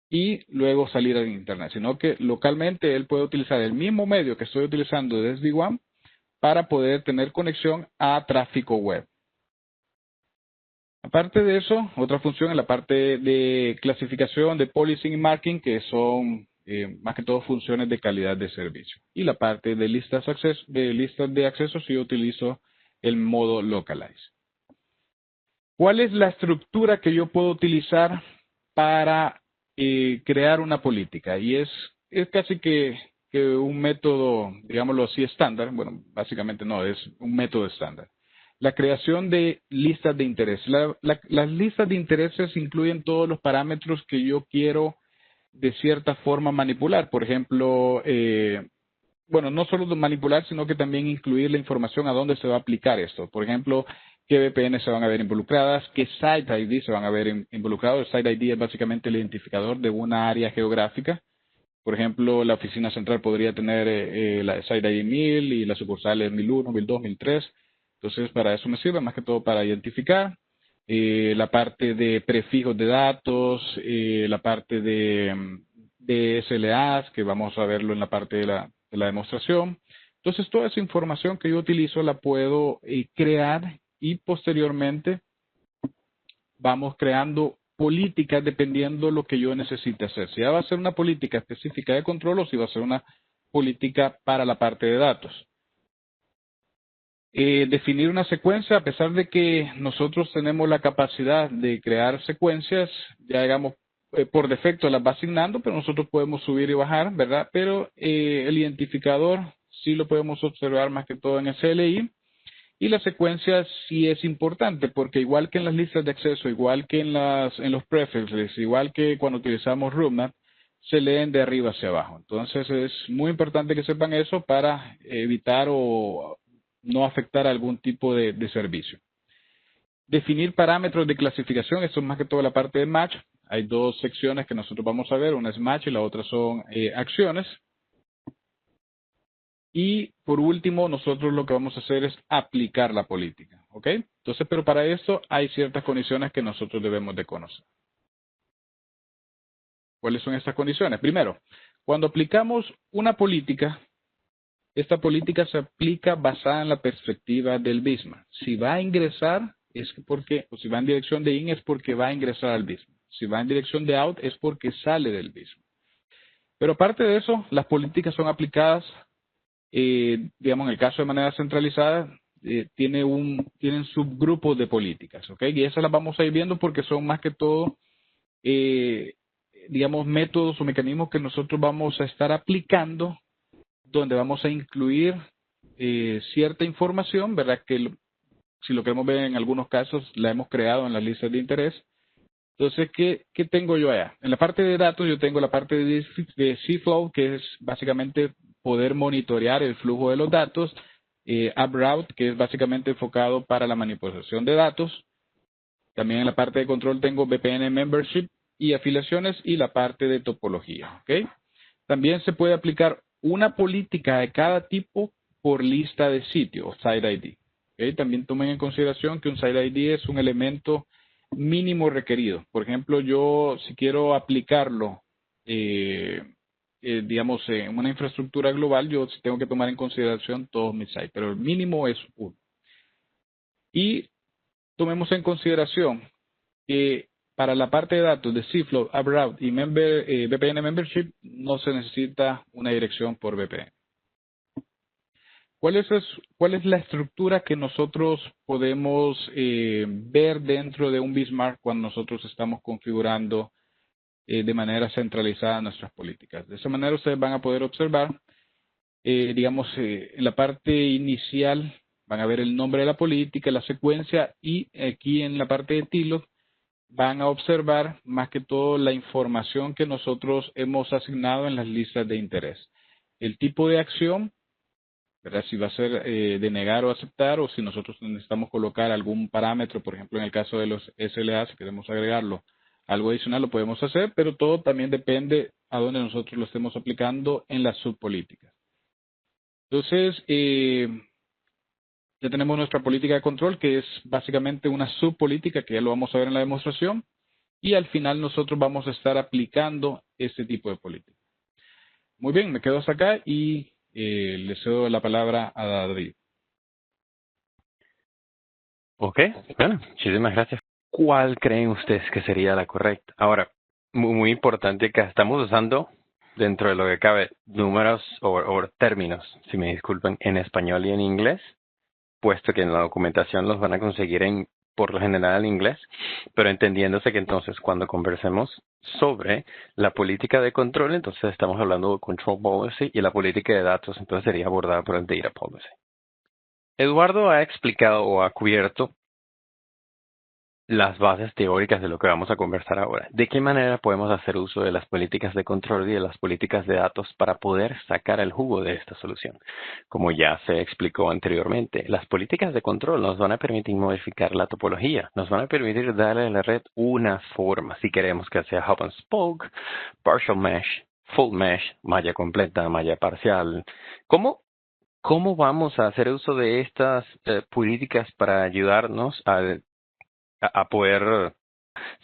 y luego salir a Internet, sino que localmente él puede utilizar el mismo medio que estoy utilizando de SD-WAN para poder tener conexión a tráfico web. Aparte de eso, otra función es la parte de clasificación, de policing y marking, que son más que todo funciones de calidad de servicio. Y la parte de listas de acceso, si yo utilizo el modo localize. ¿Cuál es la estructura que yo puedo utilizar para crear una política? Y es casi que un método, digámoslo así, estándar. Bueno, básicamente no, es un método estándar. La creación de listas de interés. Las listas de intereses incluyen todos los parámetros que yo quiero de cierta forma manipular. Por ejemplo, bueno, no solo manipular, sino que también incluir la información a dónde se va a aplicar esto. Por ejemplo, qué VPN se van a ver involucradas, qué Site ID se van a ver involucrados. El Site ID es básicamente el identificador de una área geográfica. Por ejemplo, la oficina central podría tener la Site ID 1000 y las sucursales 1001, 1002, 1003. Entonces, para eso me sirve, más que todo para identificar. La parte de prefijos de datos, la parte de SLAs, que vamos a verlo en la parte de la demostración. Entonces, toda esa información que yo utilizo la puedo crear y posteriormente vamos creando políticas dependiendo lo que yo necesite hacer. Si ya va a ser una política específica de control o si va a ser una política para la parte de datos. Definir una secuencia, a pesar de que nosotros tenemos la capacidad de crear secuencias, ya digamos, por defecto las va asignando, pero nosotros podemos subir y bajar, ¿verdad? Pero el identificador sí lo podemos observar más que todo en SLI. Y la secuencia sí es importante, porque igual que en las listas de acceso, igual que en los prefixes, igual que cuando utilizamos RootMap, se leen de arriba hacia abajo. Entonces es muy importante que sepan eso para evitar o no afectar algún tipo de servicio. Definir parámetros de clasificación, esto es más que todo la parte de match. Hay dos secciones que nosotros vamos a ver, una es match y la otra son acciones. Y por último, nosotros lo que vamos a hacer es aplicar la política, ¿ok? Entonces, pero para eso hay ciertas condiciones que nosotros debemos de conocer. ¿Cuáles son estas condiciones? Primero, cuando aplicamos una política, esta política se aplica basada en la perspectiva del BISMA. Si va a ingresar, es porque, o si va en dirección de IN, es porque va a ingresar al BISMA. Si va en dirección de OUT, es porque sale del BISMA. Pero aparte de eso, las políticas son aplicadas digamos, en el caso de manera centralizada, tienen subgrupos de políticas, ¿ok? Y esas las vamos a ir viendo porque son más que todo, digamos, métodos o mecanismos que nosotros vamos a estar aplicando, donde vamos a incluir cierta información, ¿verdad? Que si lo queremos ver en algunos casos, la hemos creado en las listas de interés. Entonces, ¿qué tengo yo allá? En la parte de datos, yo tengo la parte de cFlow, que es básicamente poder monitorear el flujo de los datos. AppRoute, que es básicamente enfocado para la manipulación de datos. También en la parte de control tengo VPN Membership y afiliaciones y la parte de topología. ¿Okay? También se puede aplicar una política de cada tipo por lista de sitio o Site ID. ¿Okay? También tomen en consideración que un Site ID es un elemento mínimo requerido. Por ejemplo, yo si quiero aplicarlo, digamos, en una infraestructura global, yo sí tengo que tomar en consideración todos mis sites, pero el mínimo es 1. Y tomemos en consideración que para la parte de datos de cFlow, AppRoute y VPN Membership no se necesita una dirección por VPN. ¿Cuál es la estructura que nosotros podemos ver dentro de un Bismarck cuando nosotros estamos configurando de manera centralizada nuestras políticas? De esa manera ustedes van a poder observar, digamos, en la parte inicial van a ver el nombre de la política, la secuencia y aquí en la parte de TILOG van a observar más que todo la información que nosotros hemos asignado en las listas de interés. El tipo de acción ¿verdad? Si va a ser de negar o aceptar, o si nosotros necesitamos colocar algún parámetro, por ejemplo, en el caso de los SLA, si queremos agregarlo, algo adicional lo podemos hacer, pero todo también depende a dónde nosotros lo estemos aplicando en las subpolíticas. Entonces, ya tenemos nuestra política de control, que es básicamente una subpolítica, que ya lo vamos a ver en la demostración, y al final nosotros vamos a estar aplicando este tipo de política. Muy bien, me quedo hasta acá y le cedo la palabra a David. Ok, bueno, muchísimas gracias. ¿Cuál creen ustedes que sería la correcta? Ahora, muy importante que estamos usando, dentro de lo que cabe, números o términos, si me disculpan, en español y en inglés, puesto que en la documentación los van a conseguir por lo general en inglés, pero entendiéndose que entonces cuando conversemos sobre la política de control, entonces estamos hablando de control policy, y la política de datos entonces sería abordada por el data policy. Eduardo ha explicado o ha cubierto las bases teóricas de lo que vamos a conversar ahora. ¿De qué manera podemos hacer uso de las políticas de control y de las políticas de datos para poder sacar el jugo de esta solución? Como ya se explicó anteriormente, las políticas de control nos van a permitir modificar la topología, nos van a permitir darle a la red una forma, si queremos que sea hub and spoke, partial mesh, full mesh, malla completa, malla parcial. ¿Cómo vamos a hacer uso de estas políticas para ayudarnos a poder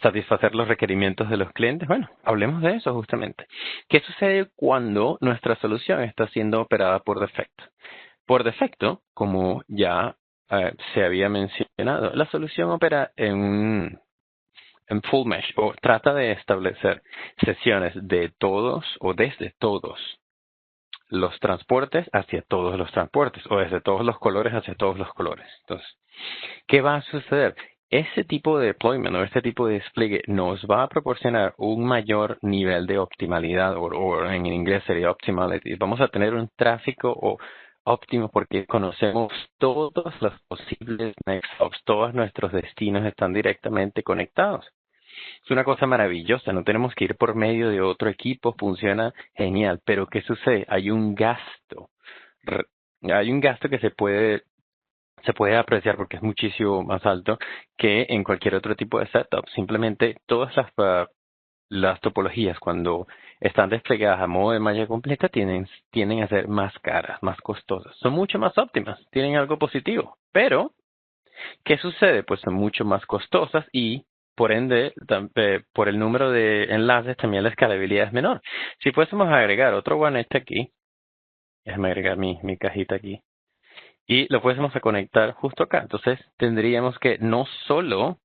satisfacer los requerimientos de los clientes? Bueno, hablemos de eso justamente. ¿Qué sucede cuando nuestra solución está siendo operada por defecto? Por defecto, como ya se había mencionado, la solución opera en full mesh, o trata de establecer sesiones de todos o desde todos los transportes hacia todos los transportes, o desde todos los colores hacia todos los colores. Entonces, ¿qué va a suceder? Ese tipo de deployment o este tipo de despliegue nos va a proporcionar un mayor nivel de optimalidad, o en inglés sería optimality. Vamos a tener un tráfico óptimo porque conocemos todos los posibles next hubs, todos nuestros destinos están directamente conectados. Es una cosa maravillosa, no tenemos que ir por medio de otro equipo, funciona genial, pero ¿qué sucede? Hay un gasto. Hay un gasto que se puede apreciar porque es muchísimo más alto que en cualquier otro tipo de setup. Simplemente todas las topologías, cuando están desplegadas a modo de malla completa, tienden a ser más caras, más costosas. Son mucho más óptimas, tienen algo positivo, pero ¿qué sucede? Pues son mucho más costosas y por ende, por el número de enlaces, también la escalabilidad es menor. Si fuésemos a agregar otro OneEdge aquí, déjame agregar mi cajita aquí, y lo fuésemos a conectar justo acá. Entonces tendríamos que no solo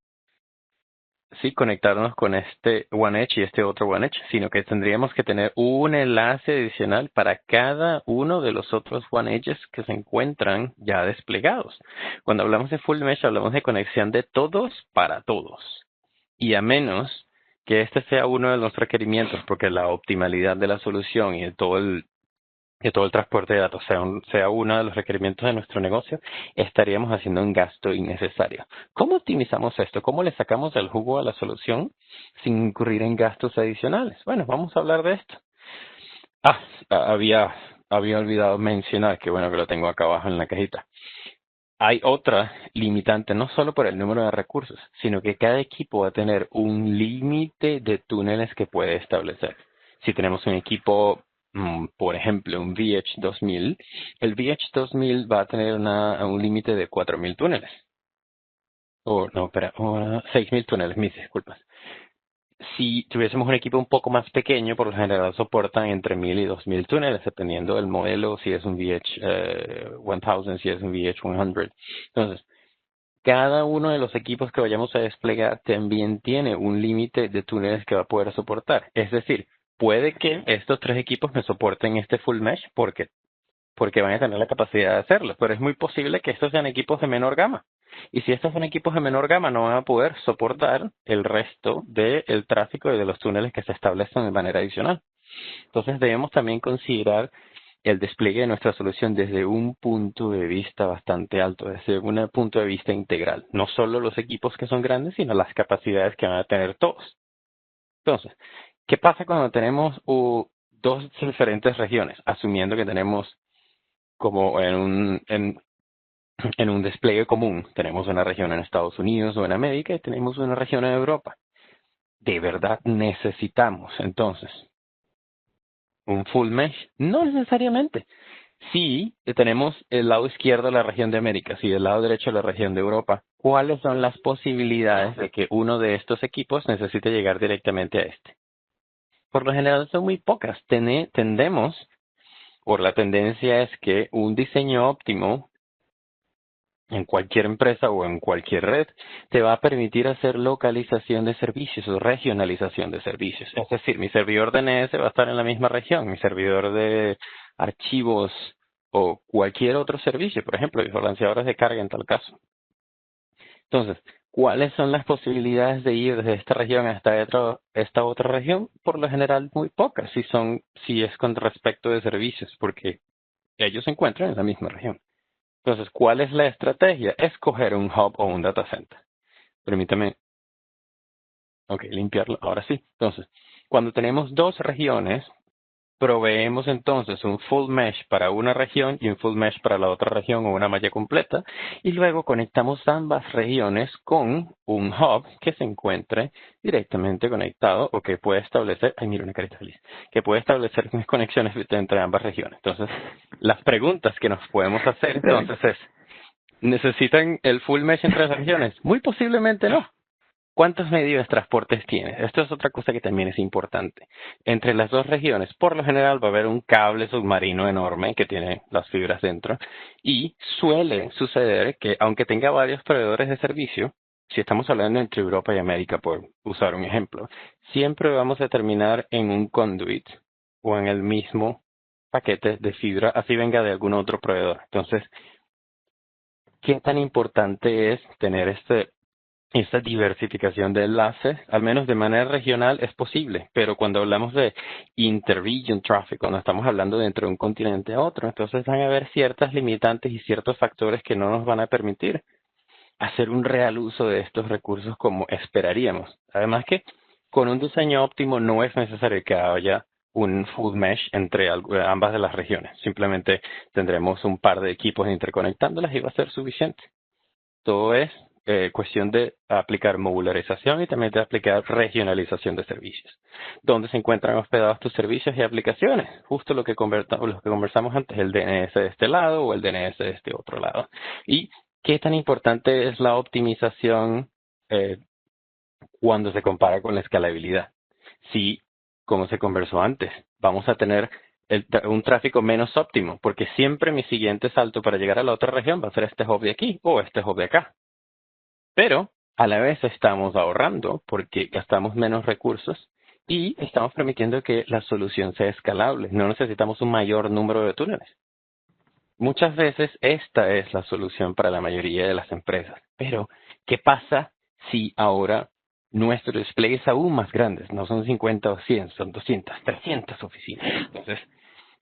conectarnos con este OneEdge y este otro OneEdge, sino que tendríamos que tener un enlace adicional para cada uno de los otros OneEdges que se encuentran ya desplegados. Cuando hablamos de full mesh, hablamos de conexión de todos para todos. Y a menos que este sea uno de los requerimientos, porque la optimalidad de la solución y de todo el transporte de datos sea uno de los requerimientos de nuestro negocio, estaríamos haciendo un gasto innecesario. ¿Cómo optimizamos esto? ¿Cómo le sacamos el jugo a la solución sin incurrir en gastos adicionales? Bueno, vamos a hablar de esto. Había olvidado mencionar, que bueno que lo tengo acá abajo en la cajita. Hay otra limitante, no solo por el número de recursos, sino que cada equipo va a tener un límite de túneles que puede establecer. Si tenemos un equipo, por ejemplo, un VH2000, el VH2000 va a tener un límite de 4.000 túneles. 6.000 túneles, mis disculpas. Si tuviésemos un equipo un poco más pequeño, por lo general soportan entre 1.000 y 2.000 túneles, dependiendo del modelo, si es un VH1000, si es un VH100. Entonces, cada uno de los equipos que vayamos a desplegar también tiene un límite de túneles que va a poder soportar. Es decir, puede que estos 3 equipos me soporten este full mesh porque van a tener la capacidad de hacerlo, pero es muy posible que estos sean equipos de menor gama. Y si estos son equipos de menor gama, no van a poder soportar el resto del tráfico y de los túneles que se establecen de manera adicional. Entonces debemos también considerar el despliegue de nuestra solución desde un punto de vista bastante alto, desde un punto de vista integral. No solo los equipos que son grandes, sino las capacidades que van a tener todos. Entonces, ¿qué pasa cuando tenemos dos diferentes regiones? Asumiendo que tenemos como en un despliegue común. Tenemos una región en Estados Unidos o en América y tenemos una región en Europa. ¿De verdad necesitamos entonces un full mesh? No necesariamente. Si tenemos el lado izquierdo de la región de América, y el lado derecho de la región de Europa, ¿cuáles son las posibilidades de que uno de estos equipos necesite llegar directamente a este? Por lo general son muy pocas. Tendemos, o la tendencia es que un diseño óptimo en cualquier empresa o en cualquier red te va a permitir hacer localización de servicios o regionalización de servicios. Es decir, mi servidor DNS va a estar en la misma región, mi servidor de archivos o cualquier otro servicio, por ejemplo, balanceadores de carga en tal caso. Entonces, ¿cuáles son las posibilidades de ir desde esta región hasta esta otra región? Por lo general, muy pocas, si es con respecto de servicios, porque ellos se encuentran en la misma región. Entonces, ¿cuál es la estrategia? Escoger un hub o un data center. Permítame, limpiarlo. Ahora sí. Entonces, cuando tenemos dos regiones, proveemos entonces un full mesh para una región y un full mesh para la otra región o una malla completa. Y luego conectamos ambas regiones con un hub que se encuentre directamente conectado o que puede establecer, mira una carita feliz, que puede establecer conexiones entre ambas regiones. Entonces, las preguntas que nos podemos hacer entonces es, ¿necesitan el full mesh entre las regiones? Muy posiblemente no. ¿Cuántos medios de transporte tienes? Esto es otra cosa que también es importante. Entre las dos regiones, por lo general va a haber un cable submarino enorme que tiene las fibras dentro y suele suceder que aunque tenga varios proveedores de servicio, si estamos hablando entre Europa y América, por usar un ejemplo, siempre vamos a terminar en un conduit o en el mismo paquete de fibra, así venga de algún otro proveedor. Entonces, ¿qué tan importante es tener esta diversificación de enlaces? Al menos de manera regional es posible, pero cuando hablamos de interregion traffic, cuando estamos hablando de entre un continente a otro, entonces van a haber ciertas limitantes y ciertos factores que no nos van a permitir hacer un real uso de estos recursos como esperaríamos. Además que con un diseño óptimo no es necesario que haya un full mesh entre ambas de las regiones. Simplemente tendremos un par de equipos interconectándolas y va a ser suficiente. Todo es cuestión de aplicar modularización y también de aplicar regionalización de servicios. ¿Dónde se encuentran hospedados tus servicios y aplicaciones? Justo lo que conversamos antes, el DNS de este lado o el DNS de este otro lado. ¿Y qué tan importante es la optimización cuando se compara con la escalabilidad? Si, como se conversó antes, vamos a tener un tráfico menos óptimo, porque siempre mi siguiente salto para llegar a la otra región va a ser este hub de aquí o este hub de acá. Pero a la vez estamos ahorrando porque gastamos menos recursos y estamos permitiendo que la solución sea escalable. No necesitamos un mayor número de túneles. Muchas veces esta es la solución para la mayoría de las empresas. Pero, ¿qué pasa si ahora nuestro display es aún más grande? No son 50 o 100, son 200, 300 oficinas.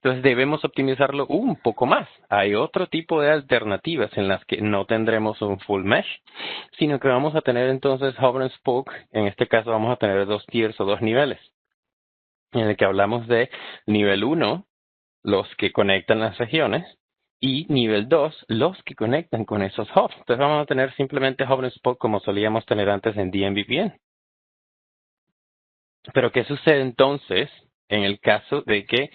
Entonces debemos optimizarlo un poco más. Hay otro tipo de alternativas en las que no tendremos un full mesh, sino que vamos a tener entonces hub and spoke. En este caso vamos a tener 2 tiers o 2 niveles, en el que hablamos de nivel 1, los que conectan las regiones, y nivel 2, los que conectan con esos hubs. Entonces vamos a tener simplemente hub and spoke como solíamos tener antes en DMVPN. Pero ¿qué sucede entonces en el caso de que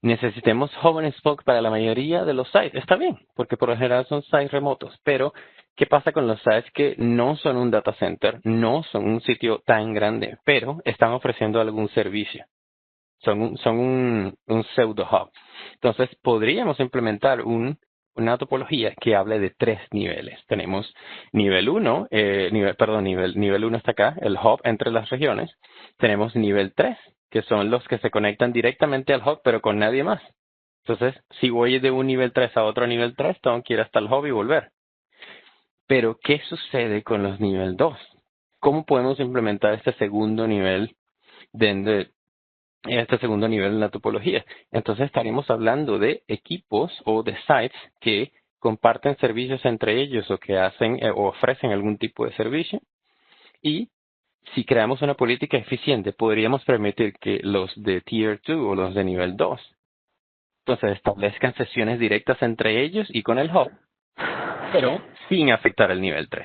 necesitemos hub and spoke para la mayoría de los sites? Está bien, porque por lo general son sites remotos, pero ¿qué pasa con los sites que no son un data center, no son un sitio tan grande, pero están ofreciendo algún servicio? Son un pseudo hub. Entonces podríamos implementar una topología que hable de 3 niveles. Tenemos nivel 1, nivel 1 está acá, el hub entre las regiones. Tenemos nivel 3, que son los que se conectan directamente al hub, pero con nadie más. Entonces, si voy de un nivel 3 a otro nivel 3, tengo que ir hasta el hub y volver. Pero, ¿qué sucede con los nivel 2? ¿Cómo podemos implementar este segundo nivel en la topología? Entonces estaríamos hablando de equipos o de sites que comparten servicios entre ellos o que hacen o ofrecen algún tipo de servicio. Y si creamos una política eficiente, podríamos permitir que los de Tier 2 o los de nivel 2 Entonces establezcan sesiones directas entre ellos y con el hub, pero sin afectar el nivel 3.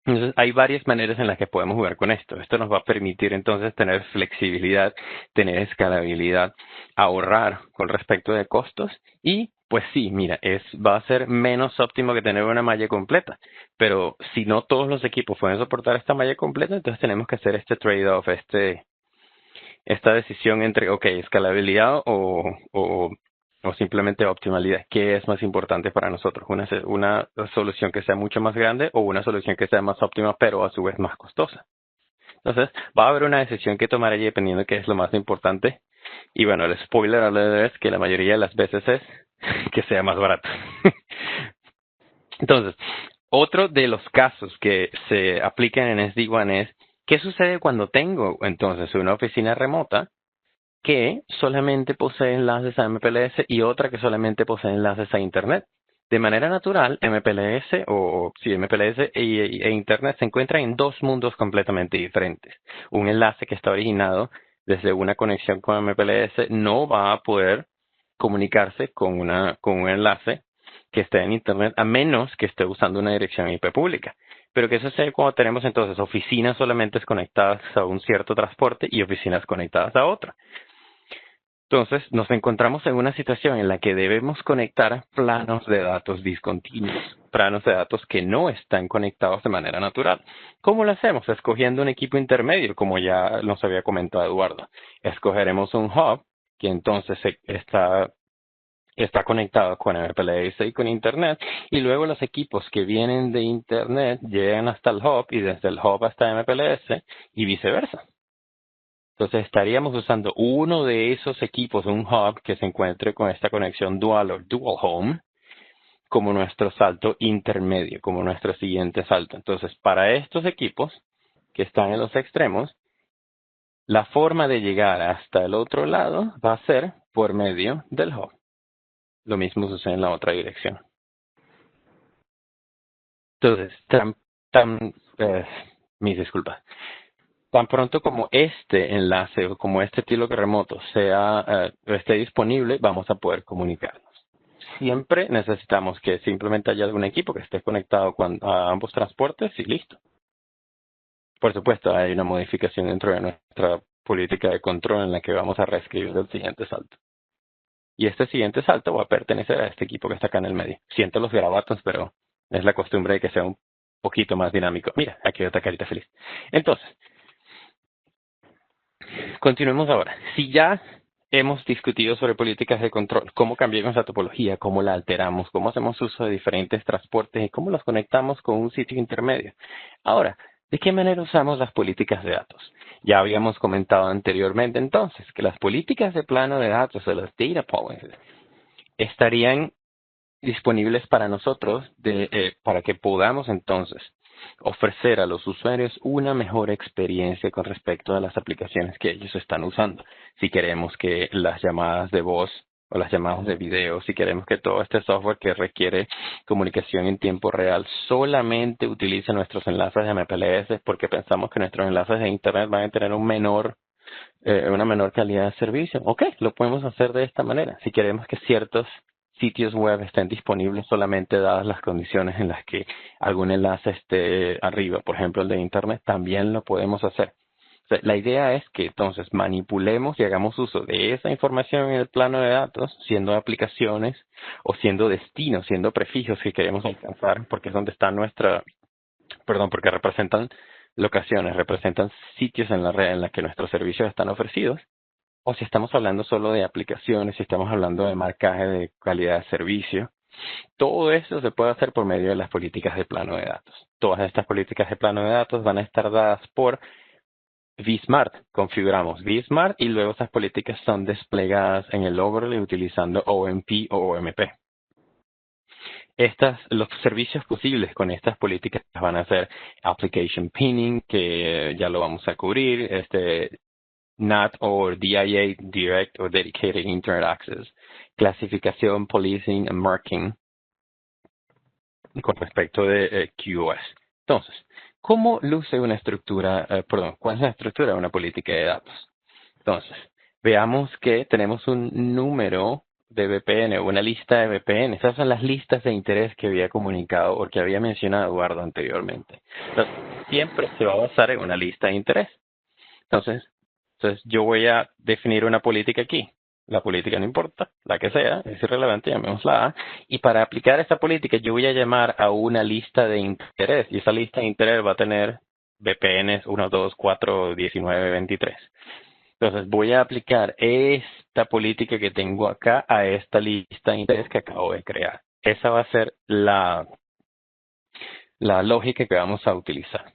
Entonces, hay varias maneras en las que podemos jugar con esto. Esto nos va a permitir entonces tener flexibilidad, tener escalabilidad, ahorrar con respecto de costos y, pues sí, mira, va a ser menos óptimo que tener una malla completa. Pero si no todos los equipos pueden soportar esta malla completa, entonces tenemos que hacer este trade-off, esta decisión entre, ok, escalabilidad o simplemente optimalidad. ¿Qué es más importante para nosotros? ¿Una solución que sea mucho más grande o una solución que sea más óptima pero a su vez más costosa? Entonces, va a haber una decisión que tomar allí dependiendo de qué es lo más importante. Y bueno, el spoiler alert es que la mayoría de las veces es que sea más barato. Entonces, otro de los casos que se aplican en SD-WAN es, ¿qué sucede cuando tengo entonces una oficina remota que solamente posee enlaces a MPLS y otra que solamente posee enlaces a Internet? De manera natural, MPLS MPLS e Internet se encuentran en dos mundos completamente diferentes. Un enlace que está originado desde una conexión con MPLS no va a poder comunicarse con un enlace que esté en Internet a menos que esté usando una dirección IP pública. Pero ¿qué sucede cuando tenemos entonces oficinas solamente conectadas a un cierto transporte y oficinas conectadas a otra? Entonces, nos encontramos en una situación en la que debemos conectar planos de datos discontinuos, planos de datos que no están conectados de manera natural. ¿Cómo lo hacemos? Escogiendo un equipo intermedio, como ya nos había comentado Eduardo. Escogeremos un hub que entonces está conectado con MPLS y con Internet, y luego los equipos que vienen de Internet llegan hasta el hub y desde el hub hasta MPLS y viceversa. Entonces estaríamos usando uno de esos equipos, un hub que se encuentre con esta conexión dual o dual home, como nuestro salto intermedio, como nuestro siguiente salto. Entonces, para estos equipos que están en los extremos, la forma de llegar hasta el otro lado va a ser por medio del hub. Lo mismo sucede en la otra dirección. Entonces, mis disculpas. Tan pronto como este enlace o como este estilo remoto esté disponible, vamos a poder comunicarnos. Siempre necesitamos que simplemente haya algún equipo que esté conectado a ambos transportes y listo. Por supuesto, hay una modificación dentro de nuestra política de control en la que vamos a reescribir el siguiente salto. Y este siguiente salto va a pertenecer a este equipo que está acá en el medio. Siento los garabatos, pero es la costumbre de que sea un poquito más dinámico. Mira, aquí hay otra carita feliz. Entonces, continuemos ahora. Si ya hemos discutido sobre políticas de control, cómo cambiamos la topología, cómo la alteramos, cómo hacemos uso de diferentes transportes y cómo los conectamos con un sitio intermedio. Ahora, ¿de qué manera usamos las políticas de datos? Ya habíamos comentado anteriormente entonces que las políticas de plano de datos o las data policies estarían disponibles para nosotros para que podamos entonces ofrecer a los usuarios una mejor experiencia con respecto a las aplicaciones que ellos están usando. Si queremos que las llamadas de voz o las llamadas de video, si queremos que todo este software que requiere comunicación en tiempo real solamente utilice nuestros enlaces de MPLS porque pensamos que nuestros enlaces de Internet van a tener una menor calidad de servicio. Ok, lo podemos hacer de esta manera. Si queremos que ciertos sitios web estén disponibles solamente dadas las condiciones en las que algún enlace esté arriba, por ejemplo el de Internet, también lo podemos hacer. O sea, la idea es que entonces manipulemos y hagamos uso de esa información en el plano de datos, siendo aplicaciones o siendo destinos, siendo prefijos que queremos alcanzar, porque es donde está porque representan locaciones, representan sitios en la red en la que nuestros servicios están ofrecidos. O si estamos hablando solo de aplicaciones, si estamos hablando de marcaje de calidad de servicio, todo eso se puede hacer por medio de las políticas de plano de datos. Todas estas políticas de plano de datos van a estar dadas por vSmart. Configuramos vSmart y luego esas políticas son desplegadas en el overlay utilizando OMP o OMP. Los servicios posibles con estas políticas van a ser Application Pinning, que ya lo vamos a cubrir, NAT o DIA, Direct or Dedicated Internet Access, clasificación, policing and marking con respecto de QoS. Entonces, ¿cómo luce una estructura, cuál es la estructura de una política de datos? Entonces, veamos que tenemos un número de VPN o una lista de VPN. Esas son las listas de interés que había comunicado o que había mencionado Eduardo anteriormente. Entonces, siempre se va a basar en una lista de interés. Entonces yo voy a definir una política aquí. La política no importa, la que sea, es irrelevante, llamémosla A. Y para aplicar esta política yo voy a llamar a una lista de interés. Y esa lista de interés va a tener VPNs 1, 2, 4, 19, 23. Entonces voy a aplicar esta política que tengo acá a esta lista de interés que acabo de crear. Esa va a ser la lógica que vamos a utilizar.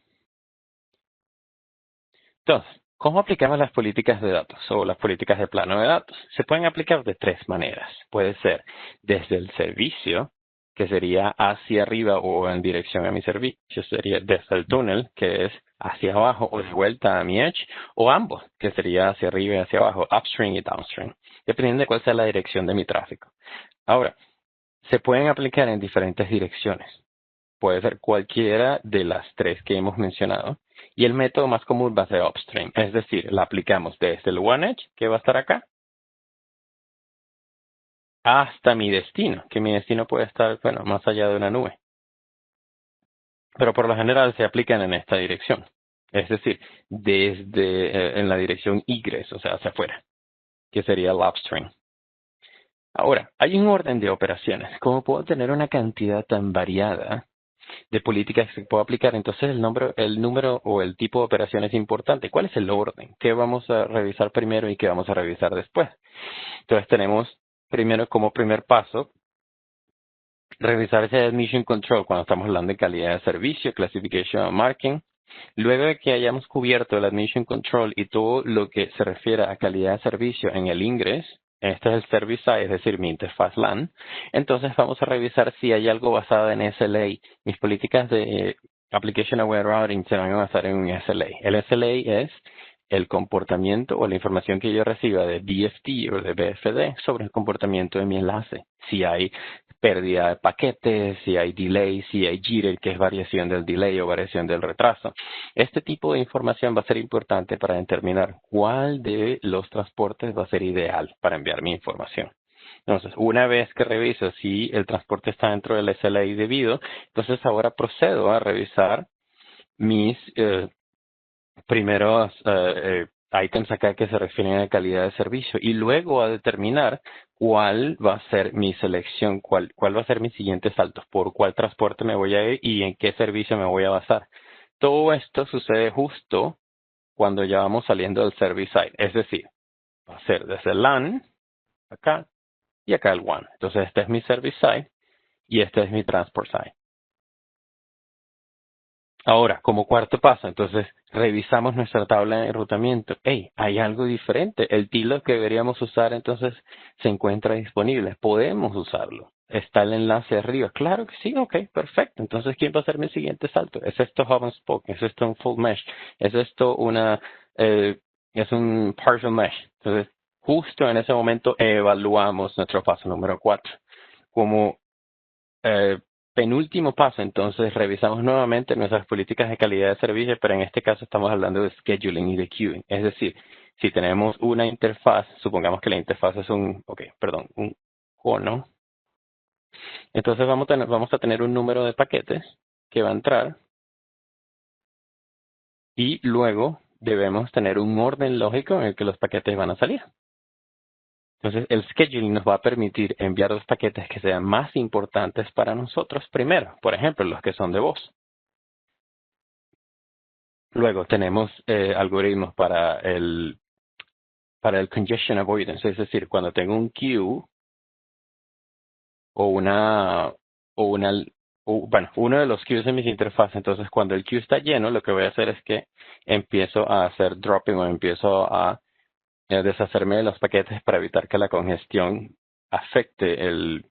Entonces, ¿cómo aplicamos las políticas de datos o las políticas de plano de datos? Se pueden aplicar de tres maneras. Puede ser desde el servicio, que sería hacia arriba o en dirección a mi servicio, sería desde el túnel, que es hacia abajo o de vuelta a mi edge, o ambos, que sería hacia arriba y hacia abajo, upstream y downstream, dependiendo de cuál sea la dirección de mi tráfico. Ahora, se pueden aplicar en diferentes direcciones. Puede ser cualquiera de las tres que hemos mencionado. Y el método más común va a ser upstream. Es decir, la aplicamos desde el One Edge, que va a estar acá, hasta mi destino, que mi destino puede estar, bueno, más allá de una nube. Pero por lo general se aplican en esta dirección. Es decir, desde en la dirección igres, o sea, hacia afuera, que sería el upstream. Ahora, hay un orden de operaciones. ¿Cómo puedo tener una cantidad tan variada de políticas que se puede aplicar? Entonces el número o el tipo de operación es importante. ¿Cuál es el orden? ¿Qué vamos a revisar primero y qué vamos a revisar después? Entonces tenemos primero como primer paso revisar ese admission control cuando estamos hablando de calidad de servicio, classification and marking. Luego de que hayamos cubierto el admission control y todo lo que se refiere a calidad de servicio en el ingress, este es el service side, es decir, mi interfaz LAN, entonces vamos a revisar si hay algo basado en SLA. Mis políticas de Application Aware Routing se van a basar en un SLA. El SLA es el comportamiento o la información que yo reciba de BFD o de BFD sobre el comportamiento de mi enlace. Si hay pérdida de paquetes, si hay delay, si hay jitter, que es variación del delay o variación del retraso. Este tipo de información va a ser importante para determinar cuál de los transportes va a ser ideal para enviar mi información. Entonces, una vez que reviso si el transporte está dentro del SLA debido, entonces ahora procedo a revisar mis primeros items acá que se refieren a calidad de servicio y luego a determinar cuál va a ser mi selección, cuál va a ser mi siguiente salto, por cuál transporte me voy a ir y en qué servicio me voy a basar. Todo esto sucede justo cuando ya vamos saliendo del service side, es decir, va a ser desde el LAN, acá, y acá el WAN. Entonces este es mi service side y este es mi transport side. Ahora, como cuarto paso, entonces revisamos nuestra tabla de enrutamiento. Hey, hay algo diferente. El TILO que deberíamos usar entonces se encuentra disponible. Podemos usarlo. Está el enlace arriba. Claro que sí, ok, perfecto. Entonces, ¿quién va a ser mi siguiente salto? ¿Es esto hub and spoke? ¿Es esto un full mesh? ¿Es esto es un partial mesh? Entonces, justo en ese momento evaluamos nuestro paso número 4. Como eh, penúltimo paso, entonces revisamos nuevamente nuestras políticas de calidad de servicio, pero en este caso estamos hablando de scheduling y de queuing. Es decir, si tenemos una interfaz, supongamos que la interfaz es un cono, entonces vamos a tener un número de paquetes que va a entrar y luego debemos tener un orden lógico en el que los paquetes van a salir. Entonces, el scheduling nos va a permitir enviar los paquetes que sean más importantes para nosotros primero. Por ejemplo, los que son de voz. Luego tenemos algoritmos para el congestion avoidance, es decir, cuando tengo un queue o uno de los queues en mis interfaces, entonces cuando el queue está lleno, lo que voy a hacer es que empiezo a hacer dropping o empiezo a deshacerme de los paquetes para evitar que la congestión afecte el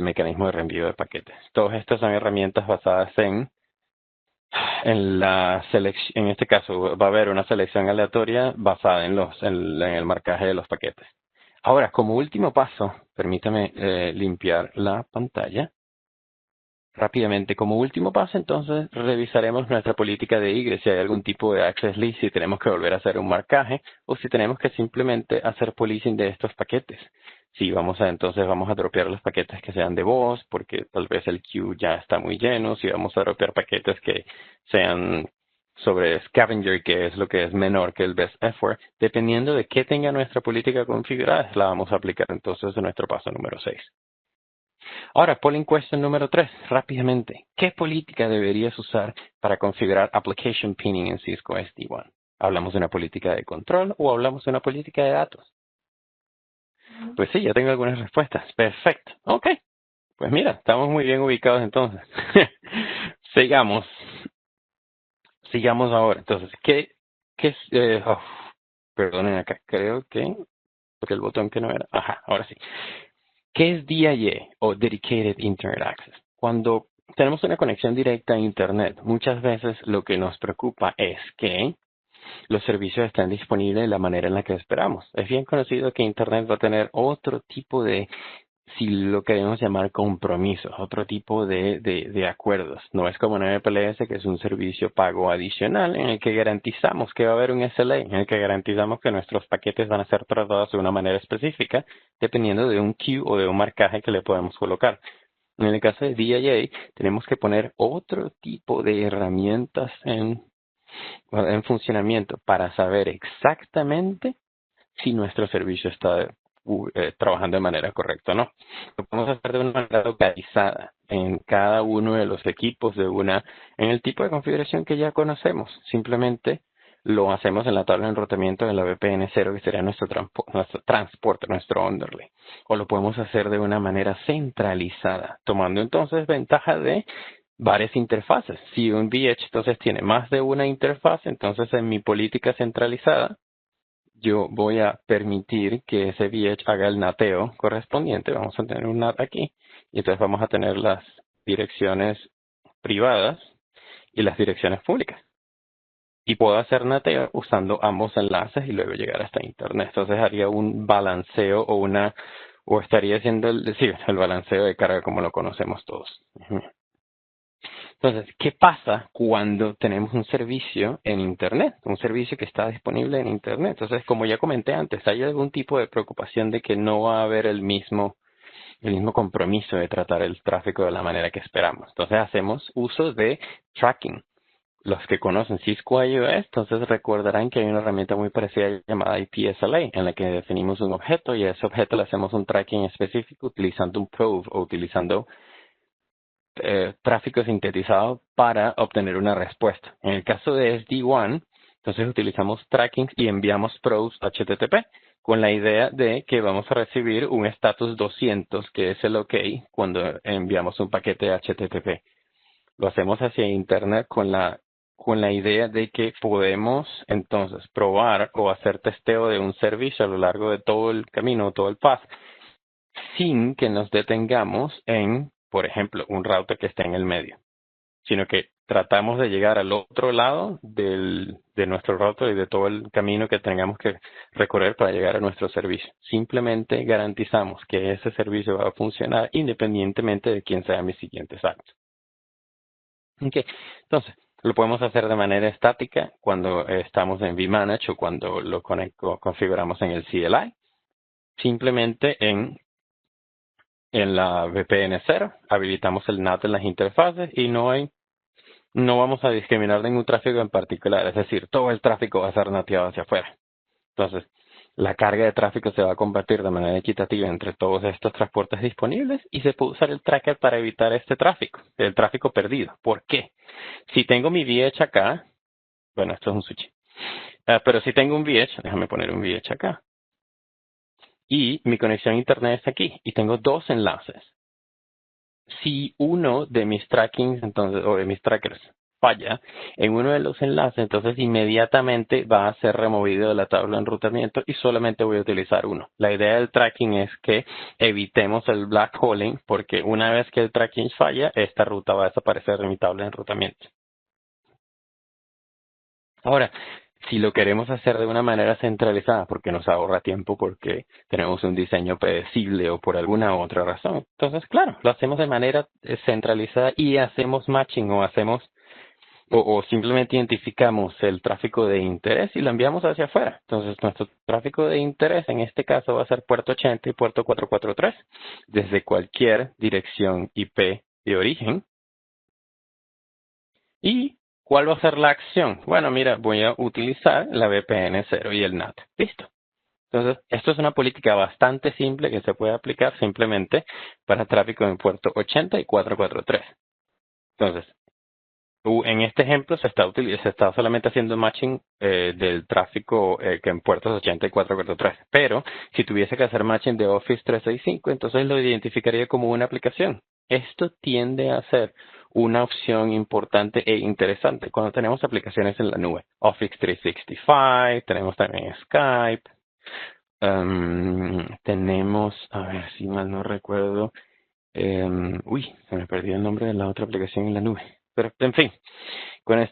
mecanismo de reenvío de paquetes. Todas estas son herramientas basadas en la selección. En este caso va a haber una selección aleatoria basada en el marcaje de los paquetes. Ahora, como último paso, permítame limpiar la pantalla. Rápidamente, como último paso, entonces, revisaremos nuestra política de egress, si hay algún tipo de access list, si tenemos que volver a hacer un marcaje o si tenemos que simplemente hacer policing de estos paquetes. Si entonces vamos a dropear los paquetes que sean de voz, porque tal vez el queue ya está muy lleno, si vamos a dropear paquetes que sean sobre scavenger, que es lo que es menor que el best effort, dependiendo de qué tenga nuestra política configurada, la vamos a aplicar entonces en nuestro paso número 6. Ahora, polling question número 3, rápidamente. ¿Qué política deberías usar para configurar application pinning en Cisco SD-WAN? ¿Hablamos de una política de control o hablamos de una política de datos? Pues sí, ya tengo algunas respuestas. Perfecto. Ok. Pues mira, estamos muy bien ubicados entonces. Sigamos. Sigamos ahora. Entonces, perdonen acá, creo que porque el botón que no era. Ajá, ahora sí. ¿Qué es DIA o Dedicated Internet Access? Cuando tenemos una conexión directa a Internet, muchas veces lo que nos preocupa es que los servicios están disponibles de la manera en la que esperamos. Es bien conocido que Internet va a tener otro tipo de, si lo queremos llamar compromisos, otro tipo de acuerdos. No es como en MPLS, que es un servicio pago adicional en el que garantizamos que va a haber un SLA, en el que garantizamos que nuestros paquetes van a ser tratados de una manera específica, dependiendo de un queue o de un marcaje que le podemos colocar. En el caso de DIA, tenemos que poner otro tipo de herramientas en funcionamiento para saber exactamente si nuestro servicio está trabajando de manera correcta o no. Lo podemos hacer de una manera localizada en cada uno de los equipos en el tipo de configuración que ya conocemos. Simplemente lo hacemos en la tabla de enrutamiento de la VPN 0, que sería nuestro transporte, nuestro underlay. O lo podemos hacer de una manera centralizada, tomando entonces ventaja de varias interfaces. Si un VH entonces tiene más de una interfaz, entonces en mi política centralizada yo voy a permitir que ese VH haga el nateo correspondiente. Vamos a tener un NAT aquí y entonces vamos a tener las direcciones privadas y las direcciones públicas. Y puedo hacer nateo usando ambos enlaces y luego llegar hasta Internet. Entonces haría un balanceo o estaría haciendo el balanceo de carga como lo conocemos todos. Entonces, ¿qué pasa cuando tenemos un servicio en Internet? Un servicio que está disponible en Internet. Entonces, como ya comenté antes, hay algún tipo de preocupación de que no va a haber el mismo compromiso de tratar el tráfico de la manera que esperamos. Entonces, hacemos uso de tracking. Los que conocen Cisco IOS, entonces recordarán que hay una herramienta muy parecida llamada IPSLA, en la que definimos un objeto y a ese objeto le hacemos un tracking específico utilizando un probe o utilizando tráfico sintetizado para obtener una respuesta. En el caso de SD-WAN, entonces utilizamos trackings y enviamos probes HTTP con la idea de que vamos a recibir un status 200, que es el OK, cuando enviamos un paquete HTTP. Lo hacemos hacia Internet con la idea de que podemos entonces probar o hacer testeo de un servicio a lo largo de todo el camino, todo el path, sin que nos detengamos en, por ejemplo, un router que esté en el medio, sino que tratamos de llegar al otro lado de nuestro router y de todo el camino que tengamos que recorrer para llegar a nuestro servicio. Simplemente garantizamos que ese servicio va a funcionar independientemente de quién sea mi siguiente salto. Okay. Entonces, lo podemos hacer de manera estática cuando estamos en vManage o cuando lo configuramos en el CLI. Simplemente en la VPN 0, habilitamos el NAT en las interfaces y no vamos a discriminar ningún tráfico en particular, es decir, todo el tráfico va a ser nateado hacia afuera. Entonces, la carga de tráfico se va a compartir de manera equitativa entre todos estos transportes disponibles y se puede usar el tracker para evitar este tráfico, el tráfico perdido. ¿Por qué? Si tengo mi VH acá, bueno, esto es un switch, pero si tengo un VH, déjame poner un VH acá, y mi conexión a Internet está aquí, y tengo dos enlaces. Si uno de mis trackings, entonces, o de mis trackers falla en uno de los enlaces, entonces inmediatamente va a ser removido de la tabla de enrutamiento y solamente voy a utilizar uno. La idea del tracking es que evitemos el black holing, porque una vez que el tracking falla, esta ruta va a desaparecer de mi tabla de enrutamiento. Ahora, Si lo queremos hacer de una manera centralizada, porque nos ahorra tiempo, porque tenemos un diseño predecible o por alguna otra razón, entonces, claro, lo hacemos de manera centralizada y hacemos matching o simplemente identificamos el tráfico de interés y lo enviamos hacia afuera. Entonces, nuestro tráfico de interés en este caso va a ser puerto 80 y puerto 443 desde cualquier dirección IP de origen. ¿Y cuál va a ser la acción? Bueno, mira, voy a utilizar la VPN 0 y el NAT. Listo. Entonces, esto es una política bastante simple que se puede aplicar simplemente para tráfico en puerto 80 y 443. Entonces, en este ejemplo se está solamente haciendo matching del tráfico que en puertos 80 y 443. Pero si tuviese que hacer matching de Office 365, entonces lo identificaría como una aplicación. Esto tiende a ser una opción importante e interesante cuando tenemos aplicaciones en la nube. Office 365, tenemos también Skype, tenemos, a ver si mal no recuerdo, se me perdió el nombre de la otra aplicación en la nube. Pero, en fin, con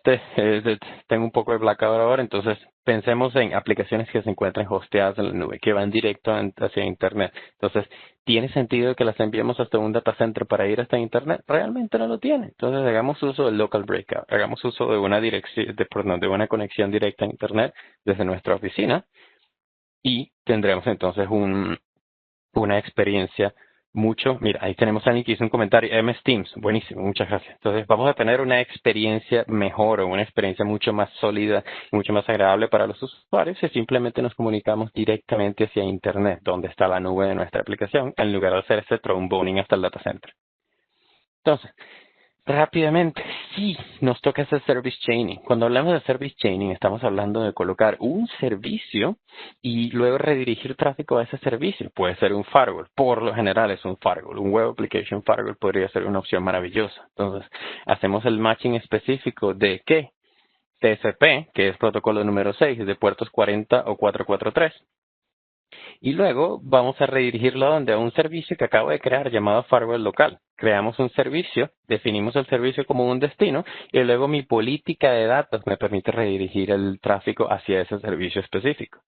tengo un poco de blackout ahora, entonces pensemos en aplicaciones que se encuentran hosteadas en la nube, que van directo hacia Internet. Entonces, ¿tiene sentido que las enviemos hasta un data center para ir hasta Internet? Realmente no lo tiene. Entonces, hagamos uso del local breakout, hagamos uso de una de una conexión directa a Internet desde nuestra oficina y tendremos entonces una experiencia mira, ahí tenemos a alguien que hizo un comentario, MS Teams, buenísimo, muchas gracias. Entonces vamos a tener una experiencia mejor o una experiencia mucho más sólida, mucho más agradable para los usuarios si simplemente nos comunicamos directamente hacia Internet, donde está la nube de nuestra aplicación, en lugar de hacer ese tromboning hasta el data center. Entonces, rápidamente, sí, nos toca hacer service chaining. Cuando hablamos de service chaining, estamos hablando de colocar un servicio y luego redirigir tráfico a ese servicio. Puede ser un firewall, por lo general es un firewall. Un Web Application Firewall podría ser una opción maravillosa. Entonces, hacemos el matching específico de ¿qué? TCP, que es protocolo número 6, de puertos 40 o 443. Y luego vamos a redirigirlo a un servicio que acabo de crear llamado firewall local. Creamos un servicio, definimos el servicio como un destino y luego mi política de datos me permite redirigir el tráfico hacia ese servicio específico.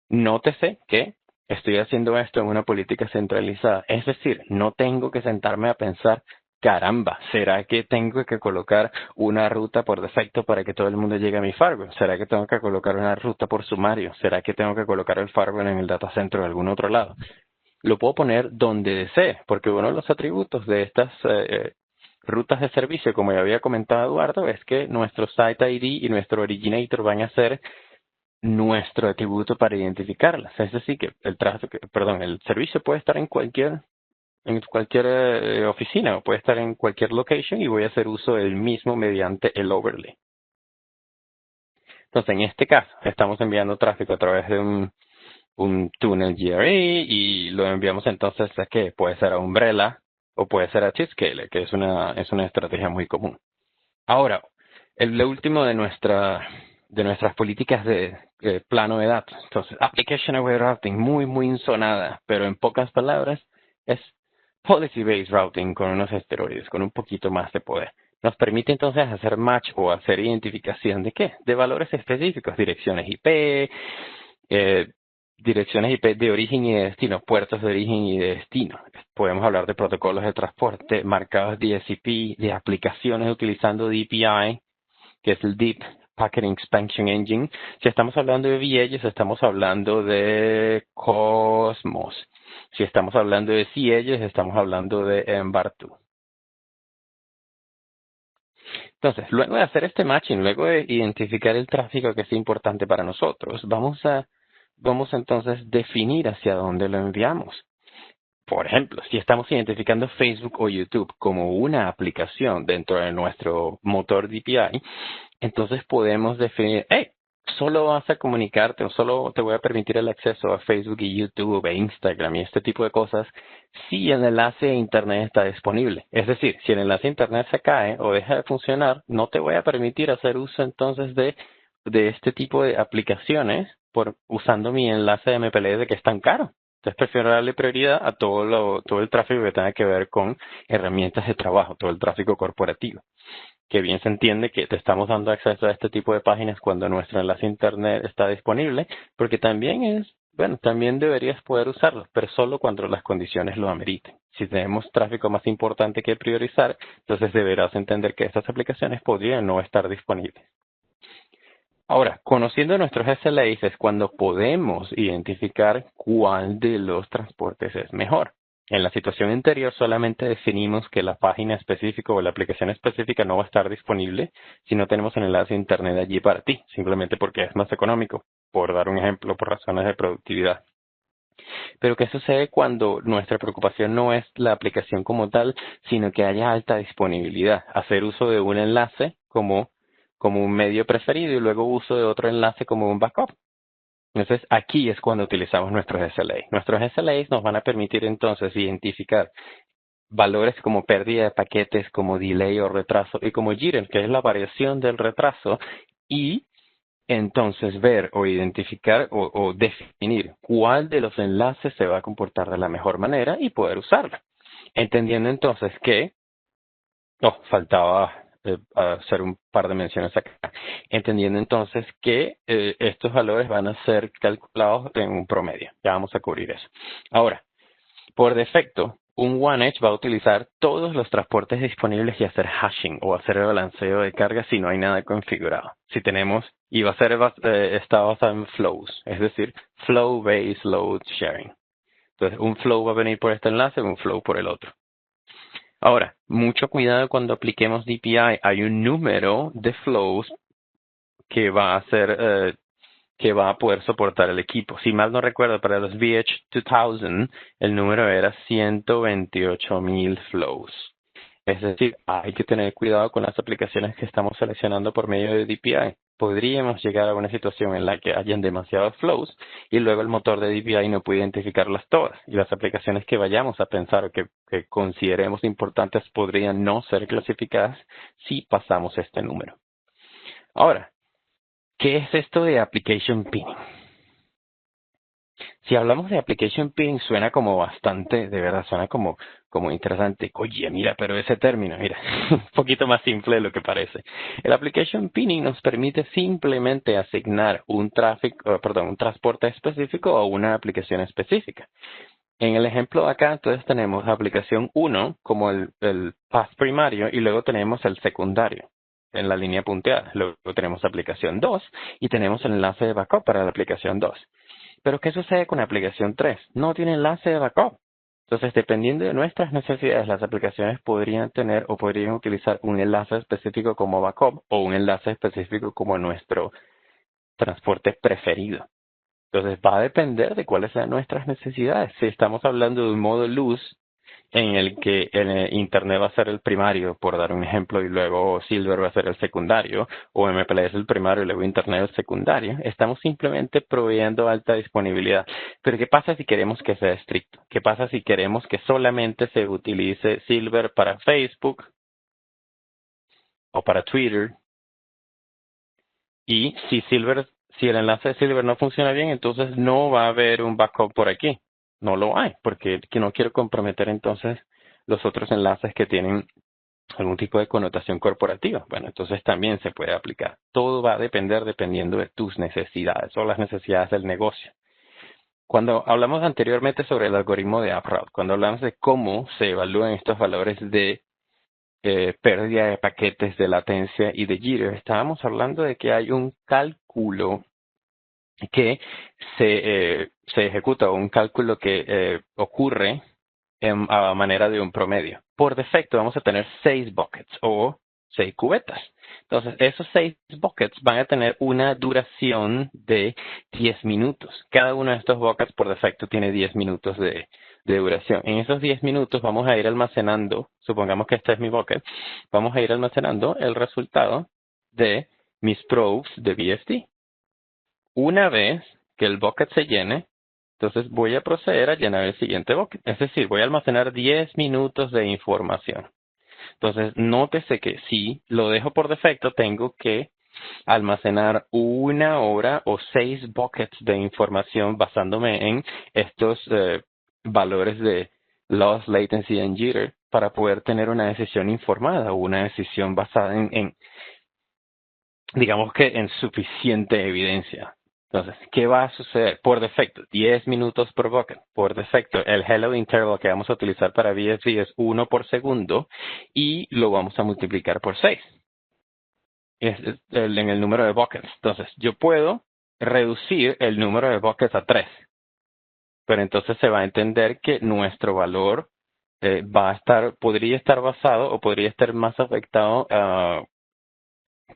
Nótese que estoy haciendo esto en una política centralizada. Es decir, no tengo que sentarme a pensar, caramba, ¿será que tengo que colocar una ruta por defecto para que todo el mundo llegue a mi firewall? ¿Será que tengo que colocar una ruta por sumario? ¿Será que tengo que colocar el firewall en el data center de algún otro lado? Lo puedo poner donde desee, porque uno de los atributos de estas rutas de servicio, como ya había comentado Eduardo, es que nuestro Site ID y nuestro Originator van a ser nuestro atributo para identificarlas. Es decir, que el servicio puede estar en cualquier oficina o puede estar en cualquier location y voy a hacer uso del mismo mediante el overlay. Entonces, en este caso, estamos enviando tráfico a través de un túnel GRE y lo enviamos entonces a ¿qué? Puede ser a Umbrella o puede ser a T-Scale, que es una estrategia muy común. Ahora, lo último de nuestras políticas de plano de datos. Entonces, Application Aware Routing, muy, muy insonada, pero en pocas palabras, es Policy-Based Routing con unos esteroides, con un poquito más de poder. Nos permite entonces hacer match o hacer identificación de ¿qué? De valores específicos, direcciones IP de origen y de destino, puertos de origen y de destino. Podemos hablar de protocolos de transporte, marcados DSCP, de aplicaciones utilizando DPI, que es el Deep Packet Inspection Engine. Si estamos hablando de VEdges, estamos hablando de Cosmos. Si estamos hablando de C-Edges, estamos hablando de Embartu. Entonces, luego de hacer este matching, luego de identificar el tráfico que es importante para nosotros, vamos a entonces definir hacia dónde lo enviamos. Por ejemplo, si estamos identificando Facebook o YouTube como una aplicación dentro de nuestro motor DPI, entonces podemos definir, solo vas a comunicarte o solo te voy a permitir el acceso a Facebook y YouTube e Instagram y este tipo de cosas si el enlace a Internet está disponible. Es decir, si el enlace a Internet se cae o deja de funcionar, no te voy a permitir hacer uso entonces de este tipo de aplicaciones usando mi enlace de MPLS que es tan caro. Entonces prefiero darle prioridad a todo el tráfico que tenga que ver con herramientas de trabajo, todo el tráfico corporativo. Que bien se entiende que te estamos dando acceso a este tipo de páginas cuando nuestro enlace a internet está disponible, porque también deberías poder usarlo, pero solo cuando las condiciones lo ameriten. Si tenemos tráfico más importante que priorizar, entonces deberás entender que estas aplicaciones podrían no estar disponibles. Ahora, conociendo nuestros SLAs es cuando podemos identificar cuál de los transportes es mejor. En la situación anterior solamente definimos que la página específica o la aplicación específica no va a estar disponible si no tenemos un enlace a internet allí para ti, simplemente porque es más económico, por dar un ejemplo, por razones de productividad. Pero ¿qué sucede cuando nuestra preocupación no es la aplicación como tal, sino que haya alta disponibilidad? Hacer uso de un enlace como un medio preferido y luego uso de otro enlace como un backup. Entonces, aquí es cuando utilizamos nuestros SLA. Nuestros SLAs nos van a permitir entonces identificar valores como pérdida de paquetes, como delay o retraso, y como jitter, que es la variación del retraso, y entonces ver o identificar o definir cuál de los enlaces se va a comportar de la mejor manera y poder usarlo. Entendiendo entonces que faltaba hacer un par de menciones acá. Entendiendo entonces que estos valores van a ser calculados en un promedio. Ya vamos a cubrir eso. Ahora, por defecto, un OneEdge va a utilizar todos los transportes disponibles y hacer hashing o hacer el balanceo de carga si no hay nada configurado. Si tenemos, y va a ser está basado en flows, es decir, flow-based load sharing. Entonces, un flow va a venir por este enlace, un flow por el otro. Ahora, mucho cuidado cuando apliquemos DPI. Hay un número de flows que va a ser que va a poder soportar el equipo. Si mal no recuerdo, para los VH2000 el número era 128,000 flows. Es decir, hay que tener cuidado con las aplicaciones que estamos seleccionando por medio de DPI. Podríamos llegar a una situación en la que hayan demasiados flows y luego el motor de DPI no puede identificarlas todas. Y las aplicaciones que vayamos a pensar o que consideremos importantes podrían no ser clasificadas si pasamos este número. Ahora, ¿qué es esto de application pinning? Si hablamos de application pinning suena como bastante, de verdad, suena como interesante. Oye, mira, pero ese término, mira, un poquito más simple de lo que parece. El application pinning nos permite simplemente asignar un transporte específico a una aplicación específica. En el ejemplo de acá, entonces tenemos la aplicación 1 como el path primario y luego tenemos el secundario en la línea punteada. Luego tenemos la aplicación 2 y tenemos el enlace de backup para la aplicación 2. Pero ¿qué sucede con la aplicación 3? No tiene enlace de backup. Entonces, dependiendo de nuestras necesidades, las aplicaciones podrían tener o podrían utilizar un enlace específico como backup o un enlace específico como nuestro transporte preferido. Entonces, va a depender de cuáles sean nuestras necesidades. Si estamos hablando de un modo luz en el que el Internet va a ser el primario, por dar un ejemplo, y luego Silver va a ser el secundario, o MPLS es el primario y luego Internet el secundario, estamos simplemente proveyendo alta disponibilidad. Pero ¿qué pasa si queremos que sea estricto? ¿Qué pasa si queremos que solamente se utilice Silver para Facebook o para Twitter? Y si el enlace de Silver no funciona bien, entonces no va a haber un backup por aquí. No lo hay, porque no quiero comprometer entonces los otros enlaces que tienen algún tipo de connotación corporativa. Bueno, entonces también se puede aplicar. Todo va a depender dependiendo de tus necesidades o las necesidades del negocio. Cuando hablamos anteriormente sobre el algoritmo de AppRoute, cuando hablamos de cómo se evalúan estos valores de pérdida de paquetes, de latencia y de jitter, estábamos hablando de que hay un cálculo que se ejecuta, un cálculo que ocurre a manera de un promedio. Por defecto vamos a tener 6 buckets o 6 cubetas. Entonces, esos 6 buckets van a tener una duración de 10 minutos. Cada uno de estos buckets por defecto tiene 10 minutos de duración. En esos 10 minutos vamos a ir almacenando, supongamos que este es mi bucket, vamos a ir almacenando el resultado de mis probes de BSD. Una vez que el bucket se llene, entonces voy a proceder a llenar el siguiente bucket. Es decir, voy a almacenar 10 minutos de información. Entonces, nótese que si lo dejo por defecto, tengo que almacenar 1 hora o 6 buckets de información basándome en estos valores de loss, latency and jitter para poder tener una decisión informada o una decisión basada digamos que en suficiente evidencia. Entonces, ¿qué va a suceder? Por defecto, 10 minutos por bucket. Por defecto, el hello interval que vamos a utilizar para BSV es 1 por segundo y lo vamos a multiplicar por 6 en el número de buckets. Entonces, yo puedo reducir el número de buckets a 3, pero entonces se va a entender que nuestro valor podría estar basado o podría estar más afectado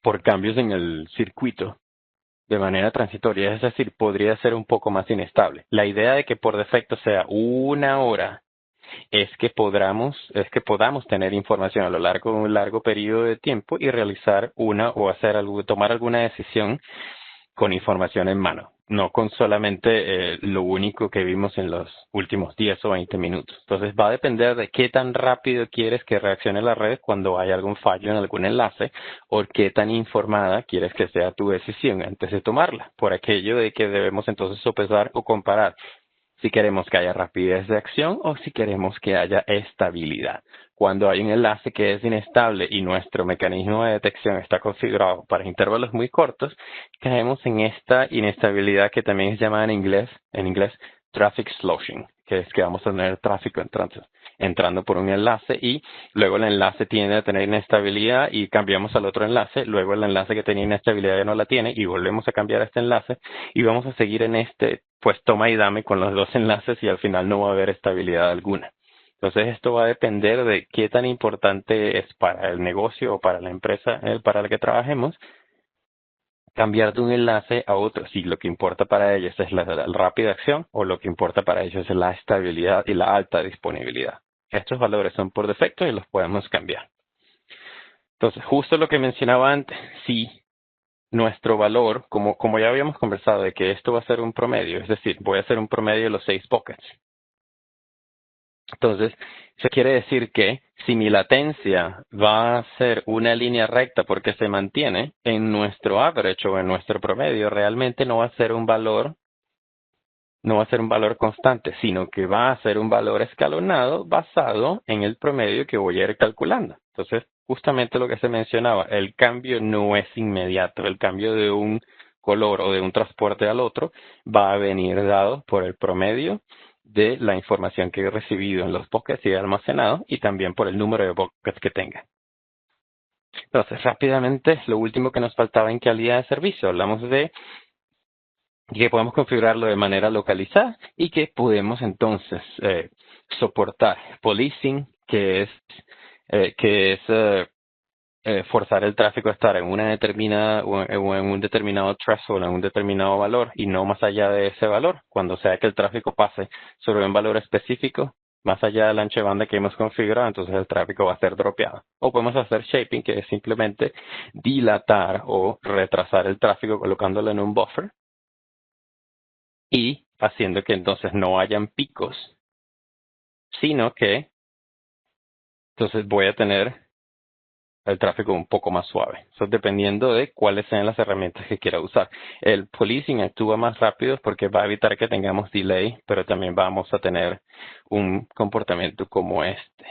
por cambios en el circuito de manera transitoria, es decir, podría ser un poco más inestable. La idea de que por defecto sea 1 hora es que podamos tener información a lo largo de un largo periodo de tiempo y realizar tomar alguna decisión con información en mano, no con solamente lo único que vimos en los últimos 10 o 20 minutos. Entonces va a depender de qué tan rápido quieres que reaccione la red cuando hay algún fallo en algún enlace o qué tan informada quieres que sea tu decisión antes de tomarla. Por aquello de que debemos entonces sopesar o comparar si queremos que haya rapidez de acción o si queremos que haya estabilidad. Cuando hay un enlace que es inestable y nuestro mecanismo de detección está configurado para intervalos muy cortos, caemos en esta inestabilidad que también es llamada en inglés traffic sloshing, que es que vamos a tener tráfico entrando por un enlace y luego el enlace tiende a tener inestabilidad y cambiamos al otro enlace, luego el enlace que tenía inestabilidad ya no la tiene y volvemos a cambiar este enlace y vamos a seguir en pues toma y dame con los dos enlaces y al final no va a haber estabilidad alguna. Entonces esto va a depender de qué tan importante es para el negocio o para la empresa para la que trabajemos cambiar de un enlace a otro, si lo que importa para ellos es la rápida acción o lo que importa para ellos es la estabilidad y la alta disponibilidad. Estos valores son por defecto y los podemos cambiar. Entonces, justo lo que mencionaba antes, si nuestro valor, como ya habíamos conversado, de que esto va a ser un promedio, es decir, voy a hacer un promedio de los 6 buckets. Entonces, eso quiere decir que si mi latencia va a ser una línea recta porque se mantiene en nuestro average o en nuestro promedio, realmente no va a ser un valor constante, sino que va a ser un valor escalonado basado en el promedio que voy a ir calculando. Entonces, justamente lo que se mencionaba, el cambio no es inmediato, el cambio de un color o de un transporte al otro va a venir dado por el promedio de la información que he recibido en los buckets y he almacenado y también por el número de buckets que tenga. Entonces, rápidamente, lo último que nos faltaba en calidad de servicio, hablamos de que podemos configurarlo de manera localizada y que podemos entonces soportar policing, que es forzar el tráfico a estar en una determinada o en un determinado threshold, en un determinado valor y no más allá de ese valor. Cuando sea que el tráfico pase sobre un valor específico, más allá del ancho de banda que hemos configurado, entonces el tráfico va a ser dropeado. O podemos hacer shaping, que es simplemente dilatar o retrasar el tráfico colocándolo en un buffer y haciendo que entonces no hayan picos, sino que entonces voy a tener el tráfico un poco más suave. Eso dependiendo de cuáles sean las herramientas que quiera usar. El policing actúa más rápido porque va a evitar que tengamos delay, pero también vamos a tener un comportamiento como este.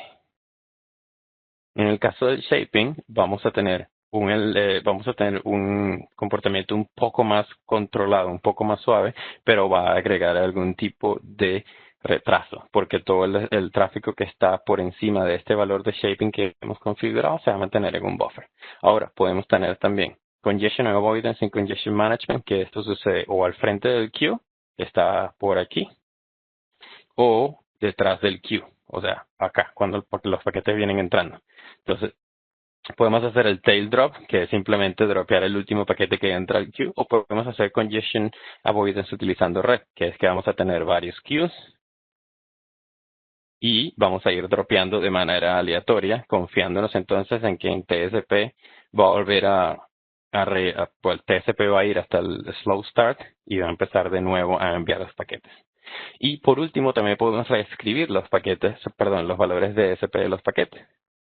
En el caso del shaping, vamos a tener un comportamiento un poco más controlado, un poco más suave, pero va a agregar algún tipo de retraso, porque todo el tráfico que está por encima de este valor de shaping que hemos configurado se va a mantener en un buffer. Ahora, podemos tener también congestion avoidance y congestion management, que esto sucede o al frente del queue, que está por aquí, o detrás del queue, o sea, acá, cuando los paquetes vienen entrando. Entonces, podemos hacer el tail drop, que es simplemente dropear el último paquete que entra al queue, o podemos hacer congestion avoidance utilizando red, que es que vamos a tener varios queues y vamos a ir dropeando de manera aleatoria, confiándonos entonces en que en TSP va a volver pues el TSP va a ir hasta el slow start y va a empezar de nuevo a enviar los paquetes. Y por último también podemos reescribir los valores de SP de los paquetes.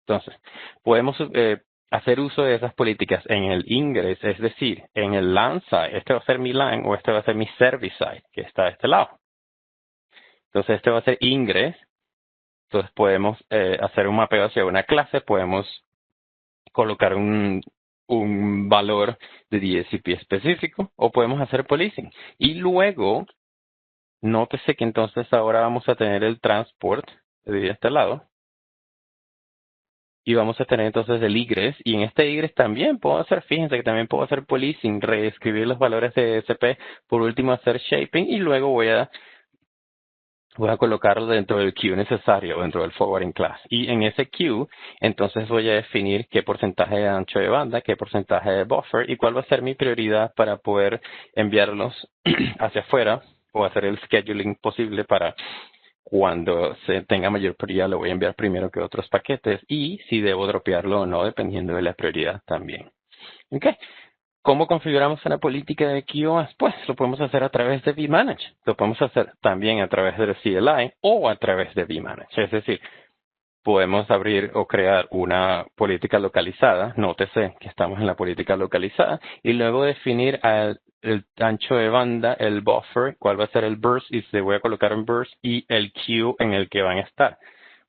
Entonces, podemos hacer uso de esas políticas en el ingress, es decir, en el LAN side, este va a ser mi LAN o este va a ser mi service side, que está de este lado. Entonces este va a ser ingress. Entonces podemos hacer un mapeo hacia una clase, podemos colocar un valor de DHCP específico o podemos hacer policing. Y luego, nótese que entonces ahora vamos a tener el transport de este lado. Y vamos a tener entonces el egress. Y en este egress también puedo hacer, fíjense que también puedo hacer policing, reescribir los valores de DHCP, por último hacer shaping y luego voy a colocarlo dentro del queue necesario, dentro del forwarding class. Y en ese queue, entonces voy a definir qué porcentaje de ancho de banda, qué porcentaje de buffer y cuál va a ser mi prioridad para poder enviarlos hacia afuera o hacer el scheduling posible para cuando se tenga mayor prioridad lo voy a enviar primero que otros paquetes y si debo dropearlo o no, dependiendo de la prioridad también. ¿Ok? ¿Cómo configuramos una política de QoS? Pues lo podemos hacer a través de vManage. Lo podemos hacer también a través de CLI o a través de vManage. Es decir, podemos abrir o crear una política localizada. Nótese que estamos en la política localizada. Y luego definir el ancho de banda, el buffer, cuál va a ser el burst, y se voy a colocar un burst, y el queue en el que van a estar.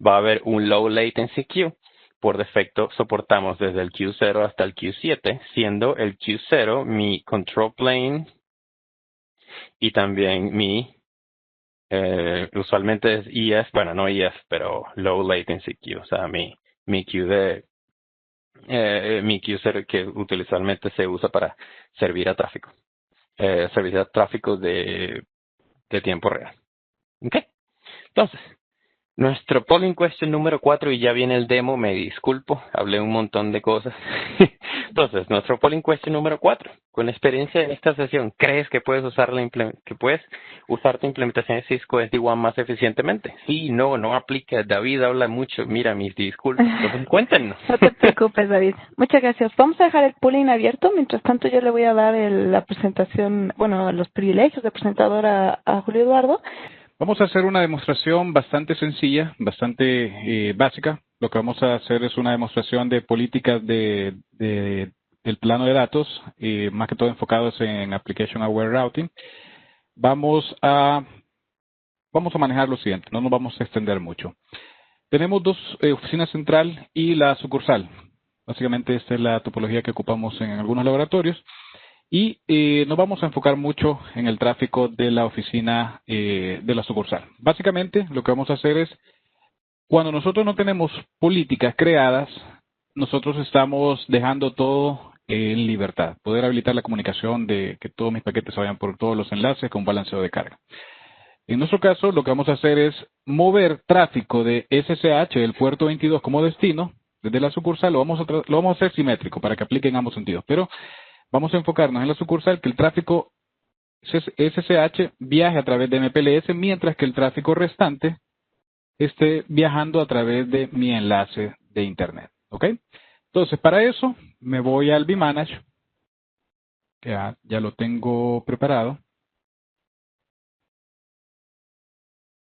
Va a haber un low latency queue. Por defecto soportamos desde el Q0 hasta el Q7, siendo el Q0 mi control plane y también mi, usualmente es EF, bueno, no EF, pero low latency queue, o sea, mi queue mi Q0 que usualmente se usa para servir a tráfico, servir a tráfico de tiempo real. ¿Ok? Entonces, nuestro polling question número 4, y ya viene el demo, me disculpo, hablé un montón de cosas. Entonces, nuestro polling question número 4, con la experiencia en esta sesión, ¿crees que puedes usar tu implementación de Cisco SD-WAN más eficientemente? Sí, no aplica. David habla mucho, mira mis disculpas. Entonces, cuéntenos. No te preocupes, David. Muchas gracias. Vamos a dejar el polling abierto. Mientras tanto, yo le voy a dar la presentación, bueno, los privilegios de presentador a Julio Eduardo. Vamos a hacer una demostración bastante sencilla, bastante básica. Lo que vamos a hacer es una demostración de políticas del plano de datos, más que todo enfocados en Application Aware Routing. Vamos a manejar lo siguiente, no nos vamos a extender mucho. Tenemos dos oficinas central y la sucursal. Básicamente esta es la topología que ocupamos en algunos laboratorios. Y nos vamos a enfocar mucho en el tráfico de la oficina de la sucursal. Básicamente, lo que vamos a hacer es, cuando nosotros no tenemos políticas creadas, nosotros estamos dejando todo en libertad. Poder habilitar la comunicación de que todos mis paquetes vayan por todos los enlaces con balanceo de carga. En nuestro caso, lo que vamos a hacer es mover tráfico de SSH del puerto 22 como destino, desde la sucursal, lo vamos a hacer simétrico para que aplique en ambos sentidos. Pero vamos a enfocarnos en la sucursal, que el tráfico SSH viaje a través de MPLS, mientras que el tráfico restante esté viajando a través de mi enlace de Internet. ¿Ok? Entonces, para eso, me voy al vManage. Ya lo tengo preparado.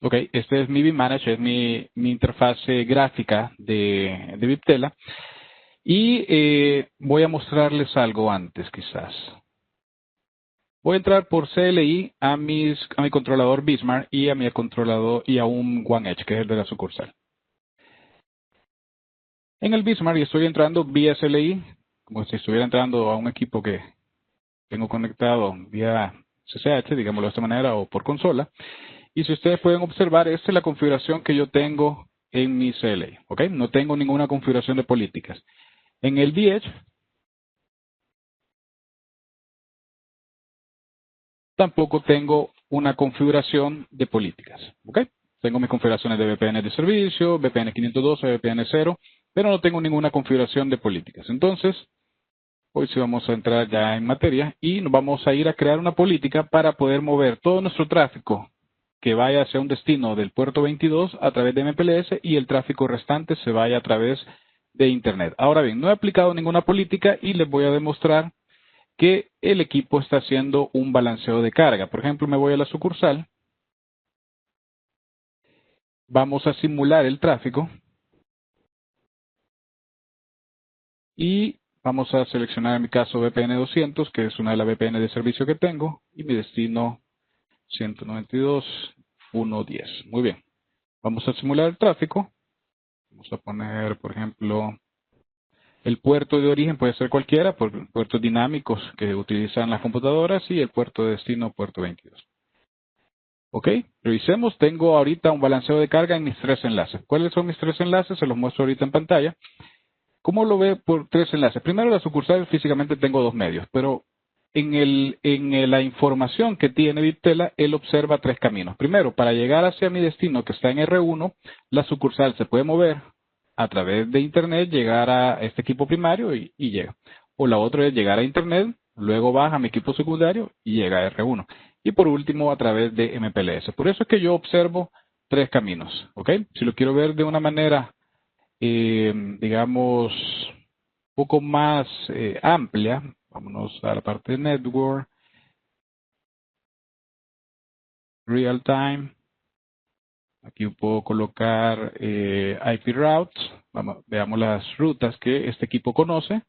Ok, este es mi vManage, es mi interfase gráfica de Viptela. Y voy a mostrarles algo antes, quizás. Voy a entrar por CLI a mi controlador Bismarck y a mi controlador y a un OneEdge, que es el de la sucursal. En el Bismarck estoy entrando vía CLI, como si estuviera entrando a un equipo que tengo conectado vía SSH, digámoslo de esta manera, o por consola. Y si ustedes pueden observar, esta es la configuración que yo tengo en mi CLI. ¿Ok? No tengo ninguna configuración de políticas. En el VEdge tampoco tengo una configuración de políticas. ¿Ok? Tengo mis configuraciones de VPN de servicio, VPN 512, VPN 0, pero no tengo ninguna configuración de políticas. Entonces, hoy sí vamos a entrar ya en materia y nos vamos a ir a crear una política para poder mover todo nuestro tráfico que vaya hacia un destino del puerto 22 a través de MPLS y el tráfico restante se vaya a través de Internet. Ahora bien, no he aplicado ninguna política y les voy a demostrar que el equipo está haciendo un balanceo de carga. Por ejemplo, me voy a la sucursal. Vamos a simular el tráfico. y vamos a seleccionar en mi caso VPN 200, que es una de las VPN de servicio que tengo, y mi destino 192.1.10. Muy bien. Vamos a simular el tráfico. Vamos a poner, por ejemplo, el puerto de origen puede ser cualquiera, por puertos dinámicos que utilizan las computadoras, y el puerto de destino, puerto 22. Ok, revisemos. Tengo ahorita un balanceo de carga en mis 3 enlaces. ¿Cuáles son mis 3 enlaces? Se los muestro ahorita en pantalla. ¿Cómo lo ve por 3 enlaces? Primero, la sucursal físicamente tengo 2 medios, pero en la información que tiene Viptela, él observa 3 caminos. Primero, para llegar hacia mi destino que está en R1, la sucursal se puede mover a través de Internet, llegar a este equipo primario y llega. O la otra es llegar a Internet, luego baja a mi equipo secundario y llega a R1. Y por último, a través de MPLS. Por eso es que yo observo 3 caminos. ¿Ok? Si lo quiero ver de una manera, digamos, un poco más amplia, vámonos a la parte de Network, Real Time. Aquí puedo colocar IP Routes. Veamos las rutas que este equipo conoce.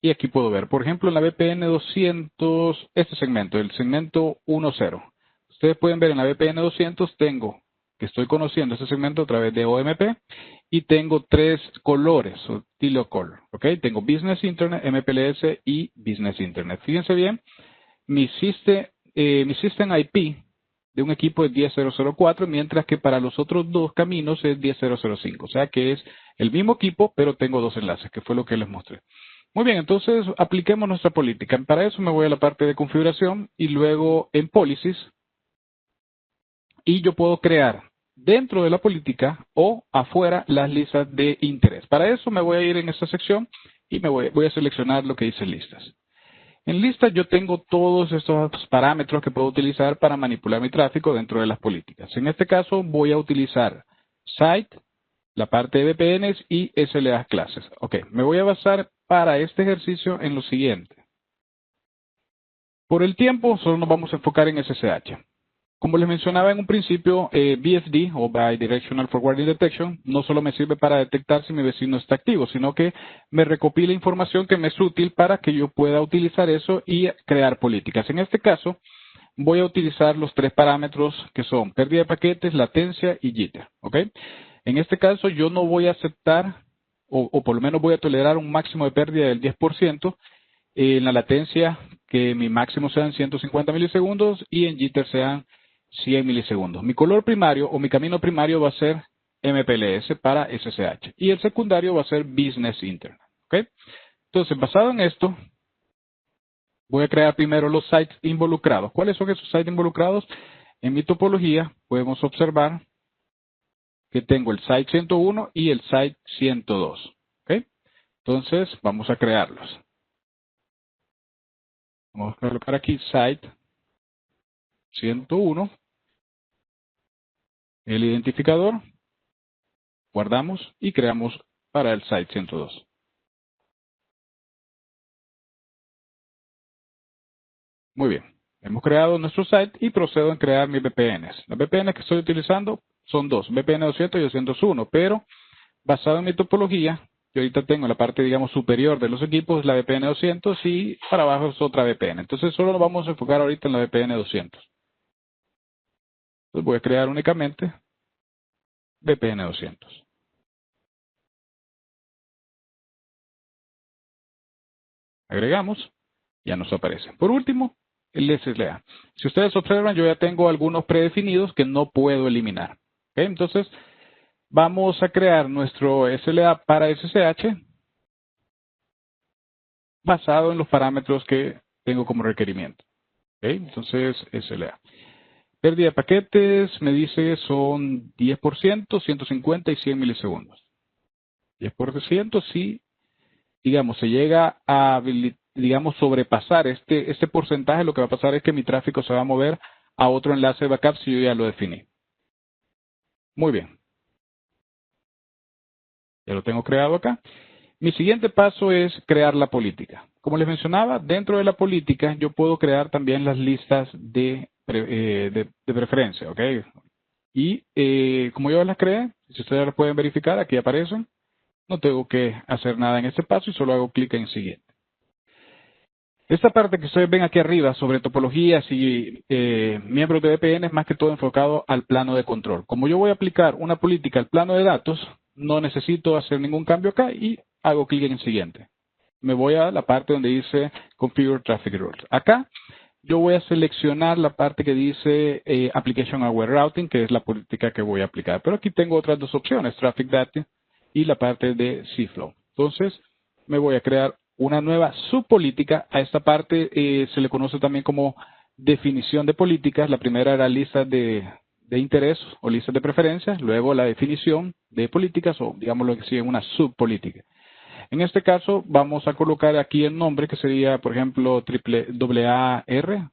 Y aquí puedo ver, por ejemplo, en la VPN 200, este segmento, el segmento 1.0. Ustedes pueden ver en la VPN 200 tengo que estoy conociendo este segmento a través de OMP y tengo 3 colores, o Tilo Color. ¿Ok? Tengo Business Internet, MPLS y Business Internet. Fíjense bien, mi System IP de un equipo es 10.0.0.4, mientras que para los otros 2 caminos es 10.0.0.5. O sea que es el mismo equipo, pero tengo 2 enlaces, que fue lo que les mostré. Muy bien, entonces apliquemos nuestra política. Para eso me voy a la parte de configuración y luego en Policies. Y yo puedo crear dentro de la política o afuera las listas de interés. Para eso me voy a ir en esta sección y voy a seleccionar lo que dice listas. En listas yo tengo todos estos parámetros que puedo utilizar para manipular mi tráfico dentro de las políticas. En este caso voy a utilizar Site, la parte de VPNs y SLA clases. Ok, me voy a basar para este ejercicio en lo siguiente. Por el tiempo solo nos vamos a enfocar en SSH. Como les mencionaba en un principio, BFD o Bidirectional Forwarding Detection no solo me sirve para detectar si mi vecino está activo, sino que me recopila información que me es útil para que yo pueda utilizar eso y crear políticas. En este caso, voy a utilizar los 3 parámetros que son pérdida de paquetes, latencia y jitter. ¿Ok? En este caso, yo no voy a aceptar, o por lo menos voy a tolerar un máximo de pérdida del 10%, en la latencia que mi máximo sean 150 milisegundos y en jitter sean 100 milisegundos. Mi color primario o mi camino primario va a ser MPLS para SSH y el secundario va a ser Business Internet. ¿Ok? Entonces, basado en esto, voy a crear primero los sites involucrados. ¿Cuáles son esos sites involucrados? En mi topología podemos observar que tengo el site 101 y el site 102. ¿Ok? Entonces, vamos a crearlos. Vamos a colocar aquí site 101, el identificador, guardamos y creamos para el site 102. Muy bien, hemos creado nuestro site y procedo en crear mis VPNs. Las VPNs que estoy utilizando son 2, VPN 200 y 201, pero basado en mi topología, yo ahorita tengo en la parte, digamos, superior de los equipos la VPN 200 y para abajo es otra VPN. Entonces solo nos vamos a enfocar ahorita en la VPN 200. Entonces voy a crear únicamente VPN 200. Agregamos, ya nos aparece. Por último, el SLA. Si ustedes observan, yo ya tengo algunos predefinidos que no puedo eliminar. ¿Okay? Entonces, vamos a crear nuestro SLA para SSH basado en los parámetros que tengo como requerimiento. ¿Okay? Entonces, SLA. Pérdida de paquetes, me dice, son 10%, 150 y 100 milisegundos. 10% si, digamos, se llega a, digamos, sobrepasar este porcentaje, lo que va a pasar es que mi tráfico se va a mover a otro enlace de backup si yo ya lo definí. Muy bien. Ya lo tengo creado acá. Mi siguiente paso es crear la política. Como les mencionaba, dentro de la política yo puedo crear también las listas de preferencia, ¿ok? Y como yo las creé, si ustedes las pueden verificar, aquí aparecen. No tengo que hacer nada en este paso y solo hago clic en siguiente. Esta parte que ustedes ven aquí arriba sobre topologías y miembros de VPN es más que todo enfocado al plano de control. Como yo voy a aplicar una política al plano de datos, no necesito hacer ningún cambio acá y hago clic en siguiente. Me voy a la parte donde dice Configure Traffic Rules. Acá yo voy a seleccionar la parte que dice Application Aware Routing, que es la política que voy a aplicar. Pero aquí tengo otras dos opciones, Traffic Data y la parte de cFlow. Entonces, me voy a crear una nueva subpolítica. A esta parte se le conoce también como definición de políticas. La primera era lista de interés o listas de preferencias. Luego la definición de políticas o digamos lo que sigue una subpolítica. En este caso vamos a colocar aquí el nombre que sería, por ejemplo, AAR,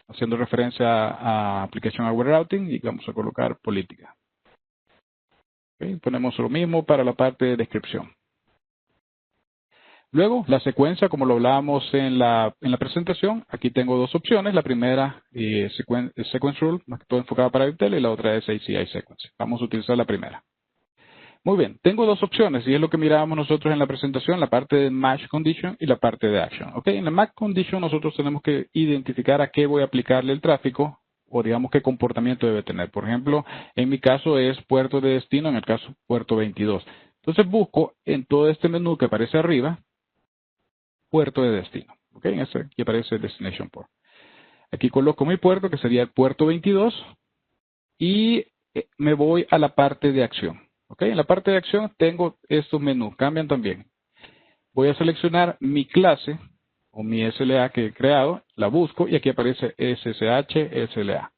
haciendo referencia a Application Aware Routing y vamos a colocar política. ¿Okay? Ponemos lo mismo para la parte de descripción. Luego, la secuencia, como lo hablábamos en la presentación, aquí tengo dos opciones. La primera, Sequence Rule, más que todo enfocada para Vitel, y la otra es ACI Sequence. Vamos a utilizar la primera. Muy bien, tengo dos opciones y es lo que mirábamos nosotros en la presentación, la parte de Match Condition y la parte de Action. ¿Okay? En la Match Condition nosotros tenemos que identificar a qué voy a aplicarle el tráfico o digamos qué comportamiento debe tener. Por ejemplo, en mi caso es puerto de destino, en el caso puerto 22. Entonces busco en todo este menú que aparece arriba, puerto de destino. ¿Okay? En este aquí aparece Destination Port. Aquí coloco mi puerto que sería el puerto 22 y me voy a la parte de acción. ¿Okay? En la parte de acción tengo estos menús, cambian también. Voy a seleccionar mi clase o mi SLA que he creado, la busco y aquí aparece SSH SLA.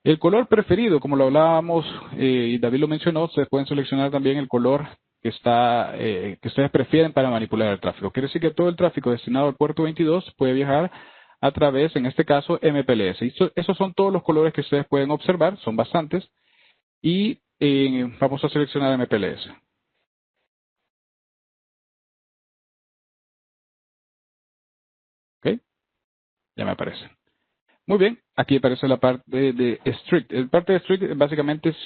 El color preferido, como lo hablábamos y David lo mencionó, se pueden seleccionar también el color que ustedes prefieren para manipular el tráfico. Quiere decir que todo el tráfico destinado al puerto 22 puede viajar a través, en este caso, MPLS. Y esos son todos los colores que ustedes pueden observar, son bastantes. Y vamos a seleccionar MPLS. ¿Ok? Ya me aparece. Muy bien, aquí aparece la parte de strict. La parte de strict básicamente es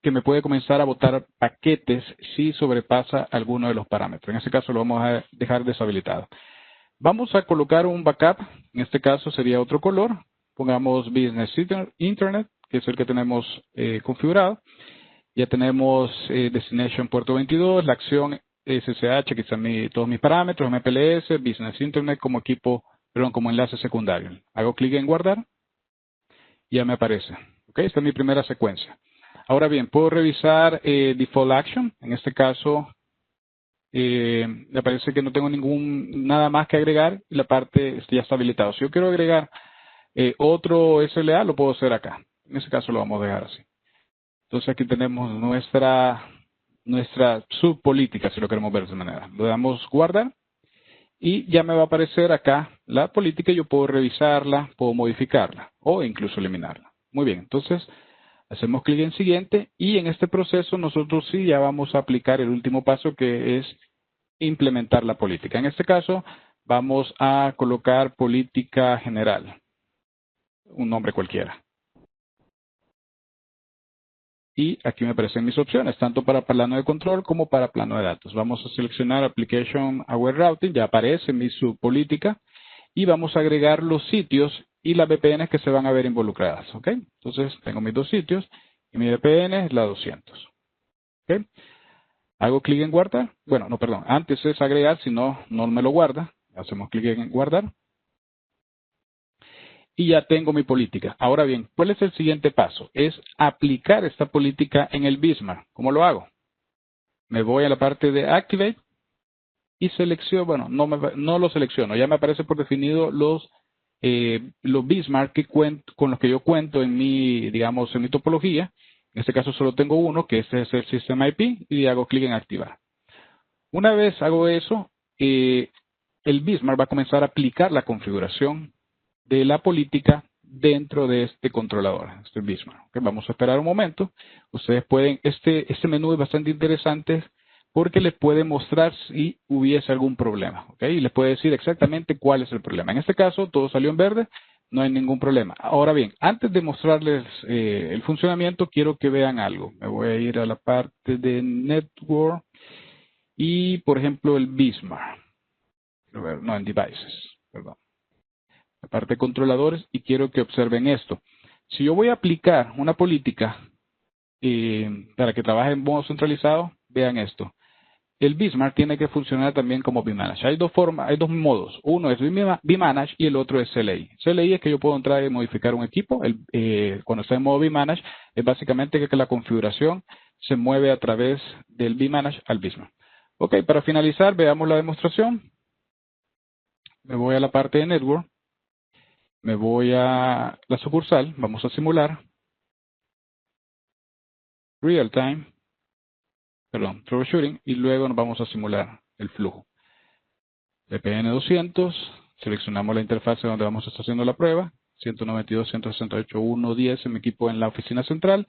que me puede comenzar a botar paquetes si sobrepasa alguno de los parámetros. En este caso lo vamos a dejar deshabilitado. Vamos a colocar un backup. En este caso sería otro color. Pongamos Business Internet, que es el que tenemos configurado. Ya tenemos Destination Puerto 22, la acción SSH, que están todos mis parámetros, MPLS, Business Internet como como enlace secundario. Hago clic en guardar y ya me aparece. ¿Okay? Esta es mi primera secuencia. Ahora bien, puedo revisar Default Action. En este caso, me parece que no tengo nada más que agregar y la parte ya está habilitada. Si yo quiero agregar otro SLA, lo puedo hacer acá. En este caso lo vamos a dejar así. Entonces aquí tenemos nuestra subpolítica, si lo queremos ver de esa manera. Le damos guardar y ya me va a aparecer acá la política y yo puedo revisarla, puedo modificarla o incluso eliminarla. Muy bien, entonces hacemos clic en siguiente y en este proceso nosotros sí ya vamos a aplicar el último paso que es implementar la política. En este caso vamos a colocar política general, un nombre cualquiera. Y aquí me aparecen mis opciones, tanto para plano de control como para plano de datos. Vamos a seleccionar Application Aware Routing, ya aparece mi subpolítica. Y vamos a agregar los sitios y las VPNs que se van a ver involucradas. ¿Ok? Entonces, tengo mis dos sitios y mi VPN es la 200. ¿Ok? Hago clic en guardar. Bueno, no, perdón. Antes es agregar, si no, no me lo guarda. Hacemos clic en guardar. Y ya tengo mi política. Ahora bien, ¿cuál es el siguiente paso? Es aplicar esta política en el Bismarck. ¿Cómo lo hago? Me voy a la parte de Activate y selecciono, bueno, no lo selecciono. Ya me aparece por definido los Bismarck con los que yo cuento en mi topología. En este caso solo tengo uno, que este es el System IP, y hago clic en activar. Una vez hago eso, el Bismarck va a comenzar a aplicar la configuración de la política dentro de este controlador, este Bismarck. ¿Okay? Vamos a esperar un momento. Ustedes pueden, este menú es bastante interesante porque les puede mostrar si hubiese algún problema. ¿Okay? Y les puede decir exactamente cuál es el problema. En este caso, todo salió en verde, no hay ningún problema. Ahora bien, antes de mostrarles el funcionamiento, quiero que vean algo. Me voy a ir a la parte de Network Y, por ejemplo, el Bismarck. Quiero ver, no, en Devices, perdón. La parte de controladores, y quiero que observen esto. Si yo voy a aplicar una política para que trabaje en modo centralizado, vean esto. El Bismarck tiene que funcionar también como vManage. Hay dos modos. Uno es vManage y el otro es CLI. CLI es que yo puedo entrar y modificar un equipo. Cuando está en modo vManage, es básicamente que la configuración se mueve a través del vManage al Bismarck. Ok, para finalizar, veamos la demostración. Me voy a la parte de Network. Me voy a la sucursal. Vamos a simular. Real time. Perdón, troubleshooting, y luego nos vamos a simular el flujo. VPN 200, seleccionamos la interfase donde vamos a estar haciendo la prueba, 192.168.1.10 en mi equipo en la oficina central,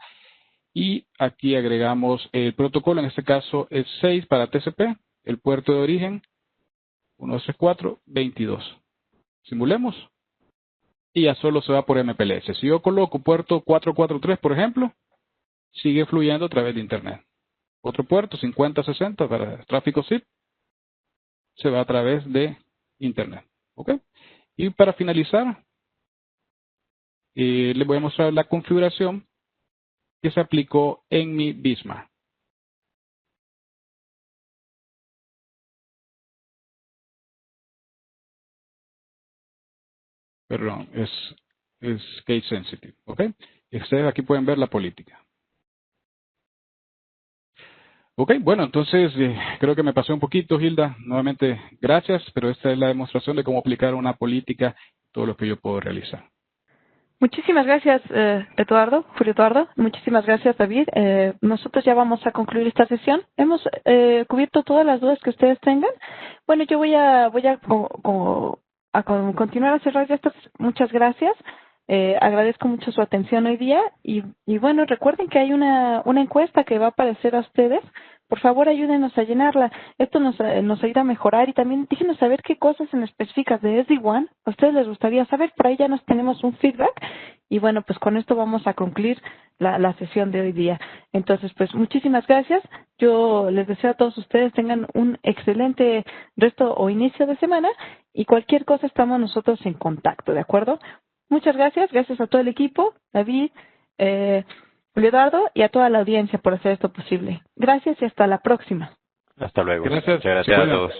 y aquí agregamos el protocolo, en este caso es 6 para TCP, el puerto de origen 164.22. Simulemos, y ya solo se va por MPLS. Si yo coloco puerto 443, por ejemplo, sigue fluyendo a través de Internet. Otro puerto, 5060 para tráfico SIP, se va a través de Internet. ¿Ok? Y para finalizar, les voy a mostrar la configuración que se aplicó en mi Bismarck. Perdón, es case sensitive. ¿Ok? Y ustedes aquí pueden ver la política. Ok, bueno, entonces creo que me pasé un poquito, Hilda. Nuevamente, gracias, pero esta es la demostración de cómo aplicar una política, todo lo que yo puedo realizar. Muchísimas gracias, Julio Eduardo. Muchísimas gracias, David. Nosotros ya vamos a concluir esta sesión. Hemos cubierto todas las dudas que ustedes tengan. Bueno, yo voy a continuar a cerrar esto. Muchas gracias. Agradezco mucho su atención hoy día y bueno, recuerden que hay una encuesta que va a aparecer a ustedes. Por favor, ayúdenos a llenarla. Esto nos ayuda a mejorar y también déjenos saber qué cosas en específicas de SD-WAN a ustedes les gustaría saber. Por ahí ya nos tenemos un feedback y bueno, pues con esto vamos a concluir la sesión de hoy día. Entonces, pues muchísimas gracias. Yo les deseo a todos ustedes tengan un excelente resto o inicio de semana y cualquier cosa estamos nosotros en contacto, ¿de acuerdo? Muchas gracias. Gracias a todo el equipo, David, Julio Eduardo y a toda la audiencia por hacer esto posible. Gracias y hasta la próxima. Hasta luego. Gracias. Muchas gracias a todos.